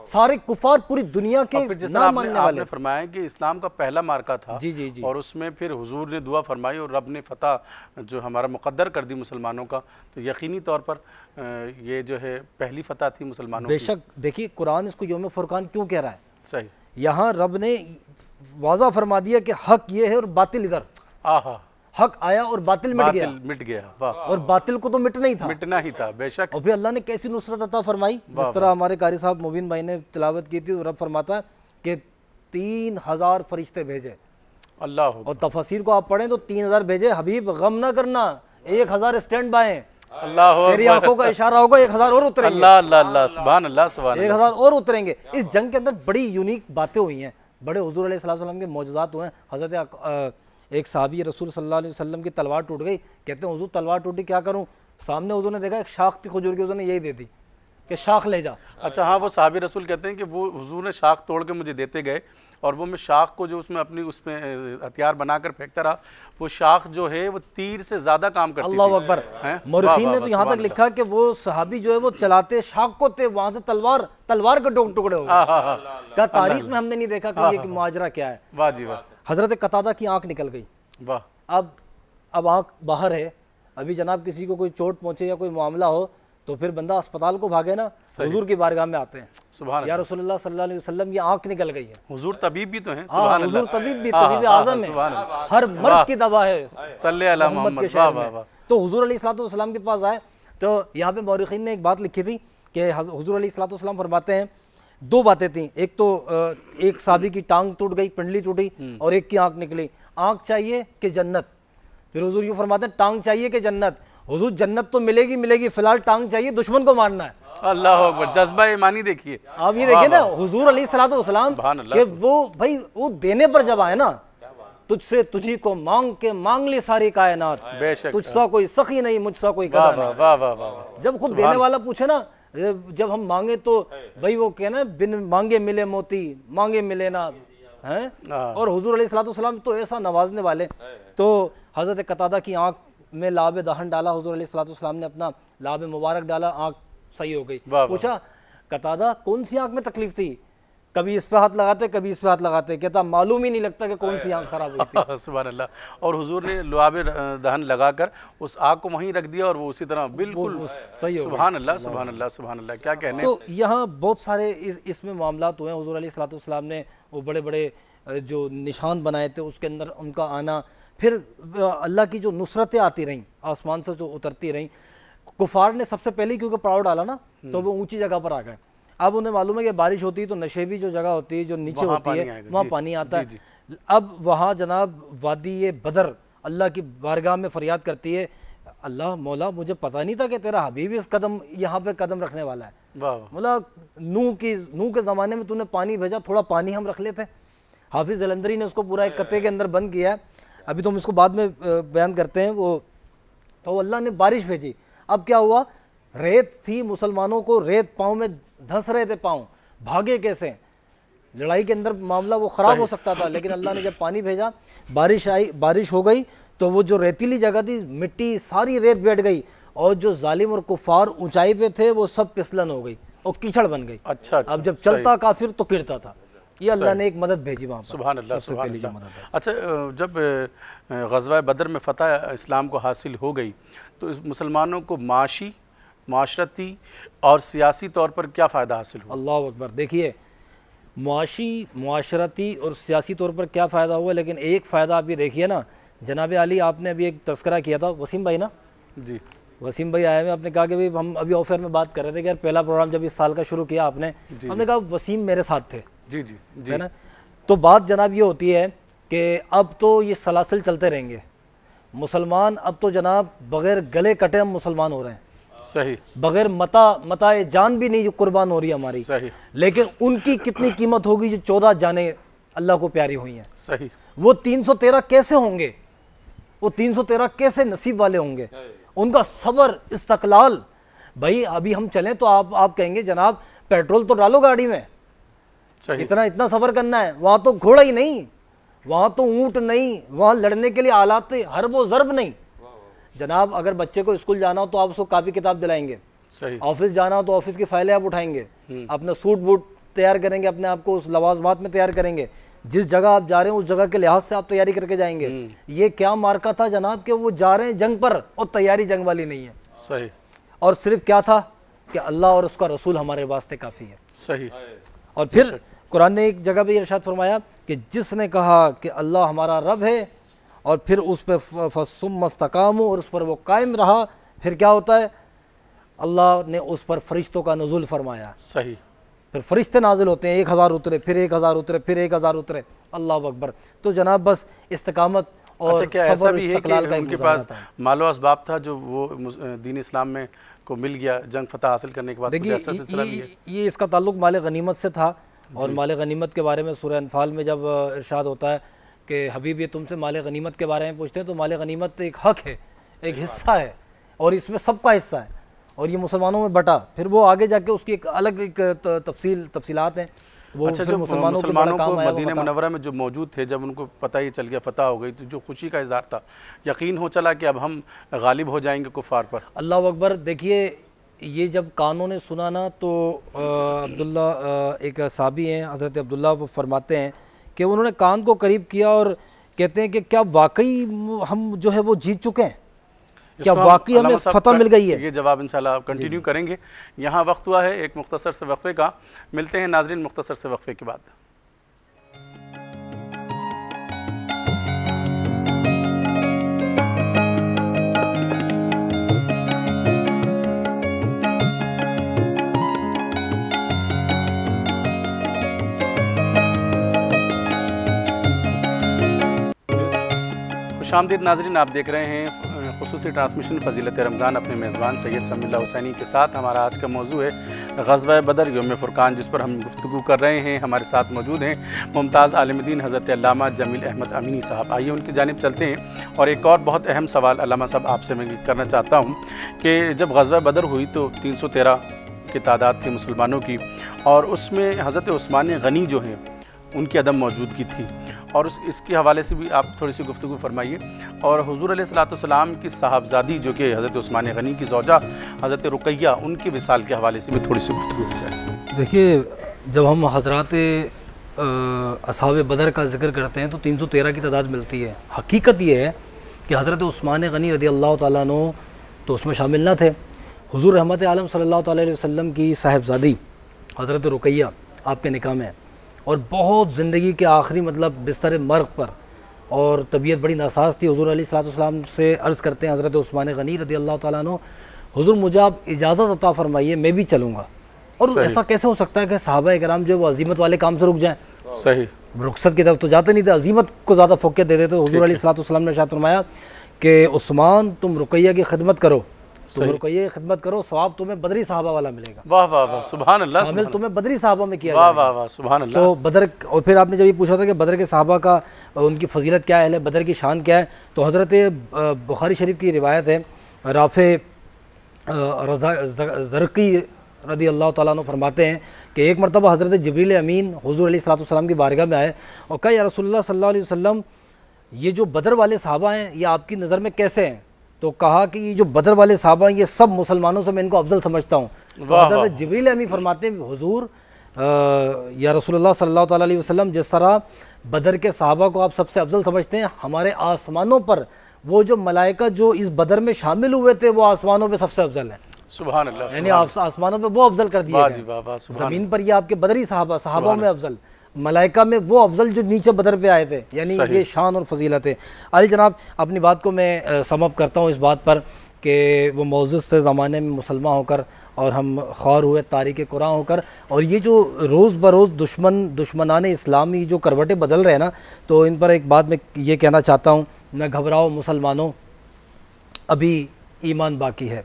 सारे कुफार पूरी दुनिया के ना मानने वाले। आपने फरमाया कि इस्लाम का पहला मार्का था। जी जी जी। और उसमें फिर हुजूर ने दुआ फरमाई और रब ने फतह जो हमारा मुकद्दर कर दी मुसलमानों का, तो यकीनी तौर पर ये जो है पहली फतह थी मुसलमानों की। बेशक देखिए, कुरान इसको यौम फ़ुरक़ान क्यों कह रहा है? सही। यहाँ रब ने वाज़ा फरमा दिया कि हक ये है और बातिल इधर। आहा। हक आया और बातिल मिट गया। वाह। और बातिल को तो मिटना ही था, बेशक। और फिर अल्लाह ने कैसी नुसरत अता फरमाई, जिस तरह हमारे कारी साहब मुबीन भाई ने तिलावत की थी। रब फरमाता है कि 3000 फरिश्ते भेजे। अल्लाह। और तफसीर को आप पढ़ें तो 3000 भेजे। हबीब गम ना करना, 1000 स्टैंड बाय हैं। अल्लाह। तेरी आंखों का इशारा होगा, 1000 और उतरेंगे। अल्लाह अल्लाह अल्लाह सुभान अल्लाह सुभान अल्लाह। 1000 और उतरेंगे। इस जंग के अंदर बड़ी यूनिक बातें हुई हैं, बड़े हुजूर अलैहि सल्लम के मौजूदात हुए हैं। हज़रत एक साहबी रसूल सल्लल्लाहु अलैहि वसल्लम की तलवार टूट गई, कहते हैं हुजूर तलवार टूटी, क्या करूं? सामने हुजूर ने देखा एक शाख थी खजूर की, हुजूर ने यही दे दी कि शाख ले जा। अच्छा हाँ, वो साहबी रसूल कहते हैं कि वो हुजूर ने शाख तोड़ के मुझे देते गए और वो मैं शाख को जो उसमें अपनी उसमें हथियार बनाकर फेंकता रहा, वो शाख जो है वो तीर से ज़्यादा काम करती अल्लाह थी। अकबर। हैं? मौरखीन वाह, ने वाह, तो यहाँ सुभान तक लिखा कि वो सहाबी जो है वो चलाते शाख को थे, वहाँ से तलवार के टुकड़े हो हाँ, गए। हाँ, हाँ। क्या तारीख में हमने नहीं देखा कि ये मुआजरा क्या है। वाह जी वाह, हजरत कतादा की आंख निकल गई। वाह। अब आंख बाहर है, अभी जनाब किसी को कोई चोट पहुंचे या कोई मामला हो तो फिर बंदा अस्पताल को भागे ना, हुजूर की बारगाह में आते हैं, सुभान या रसूलुल्लाह सल्लल्लाहु अलैहि वसल्लम ये आंख निकल गई है। हुजूर तबीब भी तो हैं। हाँ, सुभान हुजूर अल्लाह। तबीब भी, हाँ, तबीब हाँ, आजम सुभान है, अल्लाह। हर मर्ज की दवा है सल्ले अला मोहम्मद के मोहम्मद। शहर वाह, में। वाह, तो हुजूर अलैहिस्सलातु वस्सलाम के पास आए तो यहाँ पे मौरखीन ने एक बात लिखी थी कि हुजूर अलैहिस्सलातु वस्सलाम फरमाते हैं, दो बातें थी, एक तो एक साहबी की टांग टूट गई, पिंडली टूटी, और एक की आंख निकली। आंख चाहिए कि जन्नत? फिर हुजूर यूँ फरमाते हैं टांग चाहिए कि जन्नत? हुजूर जन्नत तो मिलेगी, फिलहाल टांग चाहिए, दुश्मन को मारना है। अल्लाह अकबर, जज्बा ईमानी देखिए आप ये देखिए ना हुजूर अलैहिस्सलातु वस्सलाम सुभान अल्लाह, कि वो भाई वो देने पर जब आए ना, तुझसे तुझी को मांग ली सारी कायनात, बेशक। तुझसा कोई सखी नहीं, मुझसा कोई वाह कदर नहीं। वाह वाह वाह वाह। जब खुद देने वाला पूछे ना, जब हम मांगे तो भाई वो कहना बिन मांगे मिले मोती, मांगे मिले ना, हैं। और हुजूर अलैहिस्सलातु वस्सलाम तो ऐसा नवाजने वाले। तो हजरत कतादा की आंख में लाब दहन डाला, हुजूर अलैहिस्सलातु वस्सलाम ने अपना लाब मुबारक डाला, आंख सही हो गई। पूछा कतादा कौन सी आंख में तकलीफ थी? कभी इस पे हाथ लगाते, कभी इस पे हाथ लगाते, कहता मालूम ही नहीं लगता कि कौन सी आंख खराब हुई थी। सुभान अल्लाह। और हुजूर ने लुआब दहन लगाकर उस आग को वहीं रख दिया और वो उसी तरह बिल्कुल सही हो गई। सुभान अल्लाह, सुभान अल्लाह, सुभान अल्लाह, क्या कहने। तो यहाँ बहुत सारे इसमें मामलात हुए हैं। हुजूर अलैहिस्सलातु वस्सलाम ने वो बड़े बड़े जो निशान बनाए थे, उसके अंदर उनका आना, फिर अल्लाह की जो नुसरतें आती रहीं, आसमान से जो उतरती रहीं। कुफार ने सबसे पहले क्योंकि पड़ाव डाला ना, तो वो ऊंची जगह पर आ गए। अब उन्हें मालूम है कि बारिश होती है तो नशेबी जो जगह होती है, जो नीचे होती है, वहाँ पानी आता है। अब वहाँ जनाब वादी ये बदर अल्लाह की बारगाह में फरियाद करती है, अल्लाह मौला मुझे पता नहीं था कि तेरा हबीब इस कदम यहाँ पे कदम रखने वाला है। मौला नूह के ज़माने में तूने पानी भेजा, थोड़ा पानी हम रख लेते। हाफिज़ जलंधरी ने उसको पूरा एक कत्ते के अंदर बंद किया है, अभी तो हम इसको बाद में बयान करते हैं। वो तो अल्लाह ने बारिश भेजी। अब क्या हुआ, रेत थी, मुसलमानों को रेत पाँव में धंस रहे थे, पाँव भागे कैसे, लड़ाई के अंदर मामला वो ख़राब हो सकता था। लेकिन अल्लाह ने जब पानी भेजा, बारिश आई, बारिश हो गई, तो वो जो रेतीली जगह थी, मिट्टी सारी रेत बैठ गई, और जो जालिम और कुफार ऊंचाई पे थे वो सब फिसलन हो गई और कीचड़ बन गई। अच्छा, अब जब चलता काफिर तो गिरता था। ये अल्लाह ने एक मदद भेजी वहाँ पर। सुभान अल्लाह, सुभान अल्लाह। अच्छा, जब ग़ज़वा बदर में फ़तह इस्लाम को हासिल हो गई तो इस मुसलमानों को माशी, माशरती और सियासी तौर पर क्या फ़ायदा हासिल हुआ? अल्लाह अकबर। देखिए मुआशी, माशरती और सियासी तौर पर क्या फ़ायदा हुआ, लेकिन एक फ़ायदा आप ये देखिए ना, जनाब अली आपने अभी एक तस्करा किया था, वसीम भाई ना जी, वसीम भाई आए हैं, आपने कहा कि भाई हम अभी ऑफर में बात कर रहे थे कि यार पहला प्रोग्राम जब इस साल का शुरू किया आपने, हमने कहा वसीम मेरे साथ थे, जी जी जी, है ना। तो बात जनाब ये होती है कि अब तो ये सलासिल चलते रहेंगे, मुसलमान अब तो जनाब बग़ैर गले कटे हम मुसलमान हो रहे हैं, सही, बग़ैर मताए जान भी नहीं जो कुर्बान हो रही है हमारी, सही। लेकिन उनकी कितनी कीमत होगी जो 14 जाने अल्लाह को प्यारी हुई हैं, सही। वो 313 कैसे होंगे, वो 313 कैसे नसीब वाले होंगे, उनका सब्र, इस्तक़लाल। भाई अभी हम चलें तो आप कहेंगे जनाब पेट्रोल तो डालो गाड़ी में, सही। इतना सफ़र करना है, वहाँ तो घोड़ा ही नहीं, वहाँ तो ऊँट नहीं, वहाँ लड़ने के लिए आलात हर्ब व ज़र्ब नहीं। जनाब अगर बच्चे को स्कूल जाना हो तो आप उसको कापी किताब दिलाएंगे, सही। ऑफिस जाना हो तो ऑफिस की फाइलें आप उठाएंगे, अपना सूट बूट तैयार करेंगे, अपने आप को उस लवाजमात में तैयार करेंगे, जिस जगह आप जा रहे हैं उस जगह के लिहाज से आप तैयारी करके जाएंगे। ये क्या मार्का था जनाब कि वो जा रहे हैं जंग पर और तैयारी जंग वाली नहीं है, सही। और सिर्फ क्या था कि अल्लाह और उसका रसूल हमारे वास्ते काफ़ी है, सही। और फिर कुरान ने एक जगह पे इरशाद फरमाया कि जिसने कहा कि अल्लाह हमारा रब है और फिर उस पर फसुम मस्तकामू और उस पर वो कायम रहा, फिर क्या होता है, अल्लाह ने उस पर फरिश्तों का नुज़ुल फरमाया, सही। फिर फरिश्ते नाजिल होते हैं, 1000 उतरे, फिर 1000 उतरे, फिर 1000 उतरे, अल्लाह अकबर। तो जनाब बस इस्तिकामत और अच्छा, क्या ऐसा सब्र भी है इस्तक़लाल कि का उनके गुज़ारा पास था। मालो असबाब था जो वो दीन इस्लाम में को मिल गया जंग फतह हासिल करने के बाद? देखिए ऐसा सिलसिला भी है? ये इसका ताल्लुक माल गनीमत से था, और माल गनीमत के बारे में सूरह अनफाल में जब इरशाद होता है कि हबीब ये तुमसे माल गनीमत के बारे में पूछते हैं, तो माल गनीमत एक हक है, एक हिस्सा है, और इसमें सबका हिस्सा है, और ये मुसलमानों में बटा। फिर वो आगे जाके उसकी एक अलग एक तफसीलात हैं। वो अच्छा, फिर जो मुसलमानों को मदीना मुनव्वरा में जो मौजूद थे, जब उनको पता ही चल गया, फतह हो गई, तो जो खुशी का इज़हार था, यकीन हो चला कि अब हम गालिब हो जाएंगे कुफ़ार पर। अल्लाह अकबर। देखिए ये जब कानों ने सुना ना तो अब्दुल्ला एक साहबी हैं हज़रत अब्दुल्ला, वो फरमाते हैं कि उन्होंने कान को करीब किया और कहते हैं कि क्या वाकई हम जो है वो जीत चुके हैं, क्या वाकई हमें फतह मिल गई है? ये जवाब इंशाल्लाह कंटिन्यू करेंगे। यहाँ वक्त हुआ है एक मुख्तसर से वक्फे का, मिलते हैं नाजरीन मुख्तसर से वक्फे के बाद। खुशामदीद नाजरीन, आप देख रहे हैं खुसूसी ट्रांसमिशन फ़ज़ीलत रमज़ान अपने मेज़बान सैयद समीउल्लाह हुसैनी के साथ। हमारा आज का मौजू है ग़ज़वा बदर यौम फ़ुरक़ान, जिस पर हम गुफ्तगू कर रहे हैं। हमारे साथ मौजूद हैं मुमताज़ आलिम-ए-दीन हज़रत अल्लामा जमील अहमद अमीनी साहब। आइए उनकी जानिब चलते हैं। और एक और बहुत अहम सवाल अल्लामा साहब आपसे मैं करना चाहता हूँ कि जब ग़ज़वा बदर हुई तो 313 की तादाद थी मुसलमानों की, और उसमें हज़रत उस्मान गनी जो हैं उनकी अदम मौजूदगी थी, और इसके हवाले से भी आप थोड़ी सी गुफ्तगू फरमाइए। और हुज़ूर अलैहिस्सलाम की साहबजादी जो कि हज़रत उस्मान गनी की ज़ौजा हज़रत रुक़ैया, उनके विसाल के हवाले से भी थोड़ी सी गुफ्तगू हो जाए। देखिए जब हम हज़रात असहाब बदर का जिक्र करते हैं तो 313 की तादाद मिलती है। हकीकत ये है कि हज़रत उस्मान गनी रज़ियल्लाहु ताला अन्हु तो उसमें शामिल न थे। हुज़ूर रहमत आलम सल्लल्लाहु अलैहि वसल्लम की साहबजादी हज़रत रुक़ैया आपके निकाह में, और बहुत ज़िंदगी के आखिरी मतलब बिस्तर मर्ग पर, और तबीयत बड़ी नासाज थी। हुज़ूर अलैहिस्सलाम से अर्ज़ करते हैं हज़रत उस्मान गनी रज़ियल्लाहु ताला अन्हु, हुज़ूर मुझे आप इजाज़त अता फरमाइए, मैं भी चलूँगा। और ऐसा कैसे हो सकता है कि सहाबा कराम जो वो अजीमत वाले काम से रुक जाएँ? सही, रुखसत की तरफ तो जाते नहीं थे, अजीमत को ज़्यादा फोकियत देते थे। हुज़ूर अलैहिस्सलाम ने इरशाद फरमाया कि उस्मान तुम रुक़ैया की खिदमत करो, तुम रुक़ैया की खिदमत करो, सवाब तुम्हें बदरी साहबा वाला मिलेगा। वाह वाह वाह, सुभान अल्लाह। शामिल तुम्हें बदरी साहबा में किया वाह वाह वाह, सुभान अल्लाह। तो बदर, और फिर आपने जब ये पूछा था कि बदर के साहबा का उनकी फजीलत क्या है, बदर की शान क्या है, तो हज़रत बुखारी शरीफ की रिवायत है, राफ़े ज़रक़ी रदी अल्लाह ताला अन्हु फरमाते हैं कि एक मरतबा हज़रत जिब्रील अमीन हुज़ूर अलैहिस्सलाम की बारगाह में आए और कहा या रसूलुल्लाह सल्लल्लाहु अलैहि वसल्लम, ये जो बदर वाले साहबा हैं ये आपकी नज़र में कैसे हैं? तो कहा कि ये जो बदर वाले साहबा हैं ये सब मुसलमानों से मैं इनको अफजल समझता हूँ। हज़रत जिब्रील अमीन फरमाते हैं हुज़ूर या रसूलुल्लाह सल्लल्लाहु अलैहि वसल्लम, जिस तरह बदर के साहबा को आप सबसे अफजल समझते हैं, हमारे आसमानों पर वो जो मलाइका जो इस बदर में शामिल हुए थे वो आसमानों में सबसे अफजल है। सुभान अल्लाह, यानी आसमानों पे वो अफजल कर दिया गया, ज़मीन पर ये आपके बदरी साहबा में अफजल, मलाइका में वो अफजल जो नीचे बदर पे आए थे। यानी ये शान और फजीलत है। अली जनाब, अपनी बात को मैं समअप करता हूँ इस बात पर कि वो मौजूद थे ज़माने में मुसलमान होकर और हम ख्वार हुए तारीक़ कुरान होकर, और ये जो रोज़ बरोज़ दुश्मनाने इस्लामी जो करवटें बदल रहे हैं ना, तो इन पर एक बात मैं ये कहना चाहता हूँ, न घबराओ मुसलमानों, अभी ईमान बाकी है,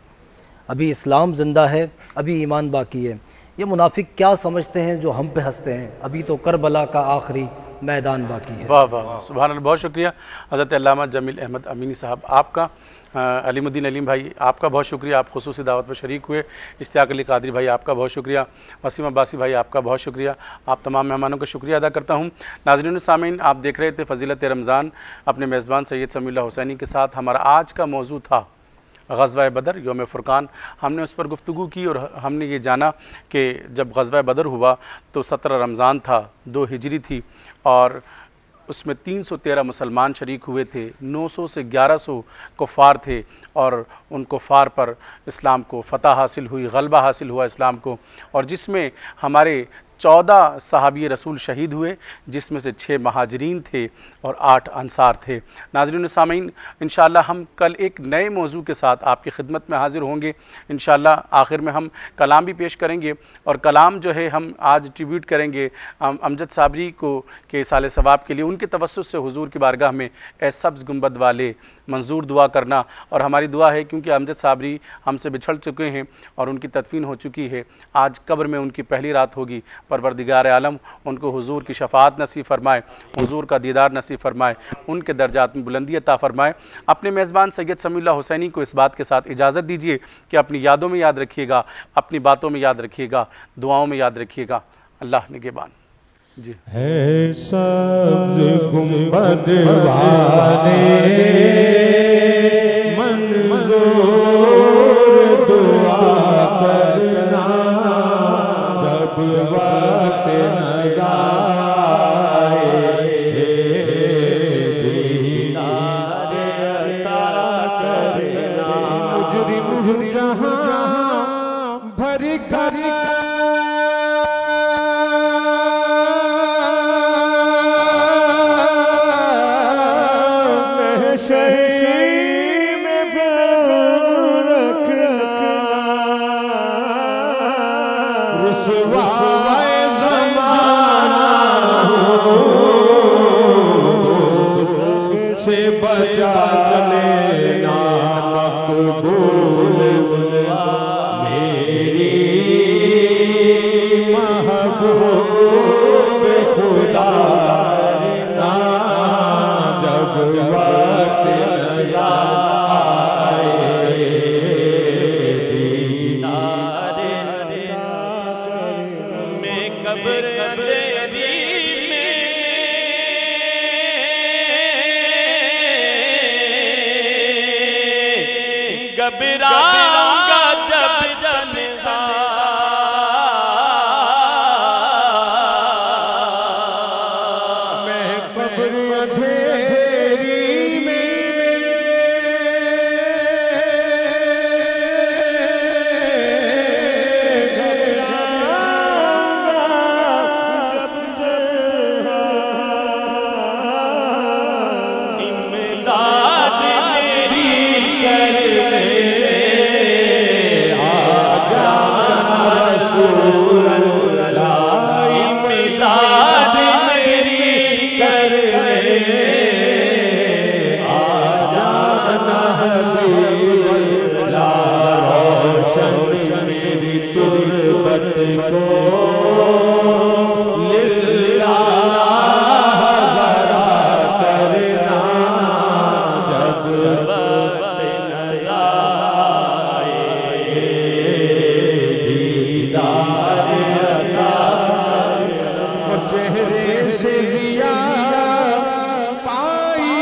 अभी इस्लाम ज़िंदा है, अभी ईमान बाकी है। ये मुनाफिक क्या समझते हैं जो हम पे हंसते हैं, अभी तो करबला का आखिरी मैदान बाकी है। वाह वाह वाह, सुभान अल्लाह। बहुत शुक्रिया हज़रत अल्लामा जमील अहमद अमीनी साहब आपका। अलीमुद्दीन अलीम भाई आपका बहुत शुक्रिया, आप खुसूसी दावत पर शरीक हुए। इश्तियाक अली कादरी भाई आपका बहुत शुक्रिया। वसीम अब्बासी भाई आपका बहुत शुक्रिया। आप तमाम मेहमानों का शुक्रिया अदा करता हूँ। नाज़रीन सामीन, आप देख रहे थे फ़ज़ीलत रमज़ान अपने मेज़बान सैयद समीउल्लाह हुसैनी के साथ। हमारा आज का मौजू था ग़ज़वा बदर यौम फ़ुरक़ान। हमने उस पर गुफ्तगू की और हमने ये जाना कि जब ग़ज़वा बदर हुआ तो 17 रमज़ान था, 2 हिजरी थी, और उसमें 313 मुसलमान शरीक हुए थे, 900 से 1100 कुफ़ार थे, और उन कुफ़ार पर इस्लाम को फ़तह हासिल हुई, गलबा हासिल हुआ इस्लाम को, और जिसमें हमारे 14 सहाबी रसूल शहीद हुए, जिसमें से 6 महाजरीन थे और 8 अंसार थे। नाज़रीन सामीन, इंशाअल्लाह हम कल एक नए मौजू के साथ आपकी खिदमत में हाज़िर होंगे। इंशाअल्लाह आखिर में हम कलाम भी पेश करेंगे, और कलाम जो है हम आज ट्रिब्यूट करेंगे अमजद साबरी को के साले सवाब के लिए। उनके तवस्सुत से हुजूर की बारगाह में ए सब्ज़ गुंबद वाले मंजूर दुआ करना, और हमारी दुआ है क्योंकि अमजद साबरी हमसे बिछड़ चुके हैं और उनकी तदफीन हो चुकी है, आज कब्र में उनकी पहली रात होगी। परवरदिगार आलम उनको हुजूर की शफाअत नसीब फरमाए, हुजूर का दीदार नसीब फरमाए, उनके दर्जात में बुलंदी अता फरमाए। अपने मेज़बान सैयद समीउल्लाह हुसैनी को इस बात के साथ इजाज़त दीजिए कि अपनी यादों में याद रखिएगा, अपनी बातों में याद रखिएगा, दुआओं में याद रखिएगा। अल्लाह निगहबान। जी है सब्ज गुंबद वाले मंजूर दुआ करना जब वक्त नज़ारे दीदार अता करना मुजरिम जहां भर कर से बचा लेना मकबूल मेरी महबूब खुदा ना जब वक्त आए दीदार मैं कब्र अंधेरी घबराऊंगा जब तन्हा मैं कब्र अंधेरी में इमदाद मेरी रसूल अल्लाह इमदाद मेरी करने आ जाना हबीब अल्लाह रोशन मेरी तुरबत को लिल्लाह ज़रा करना जब वक्त नज़ारे दीदार अता और चेहरे से रिया पाई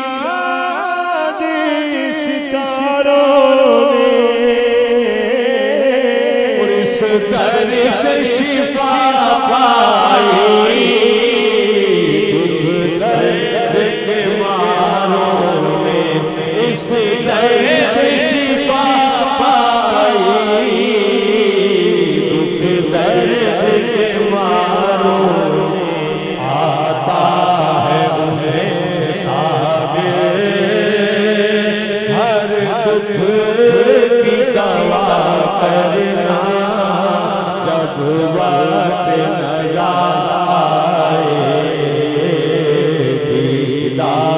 चाँद सितारों ने और इस दर से शिफा पाई दर्द के मारों ने इस दर्द से शिफा पाई दुख दर्द के मारों ने आता है उन्हें सागे हर दुख की दवा करना जब वक्त नज़ारे दीदार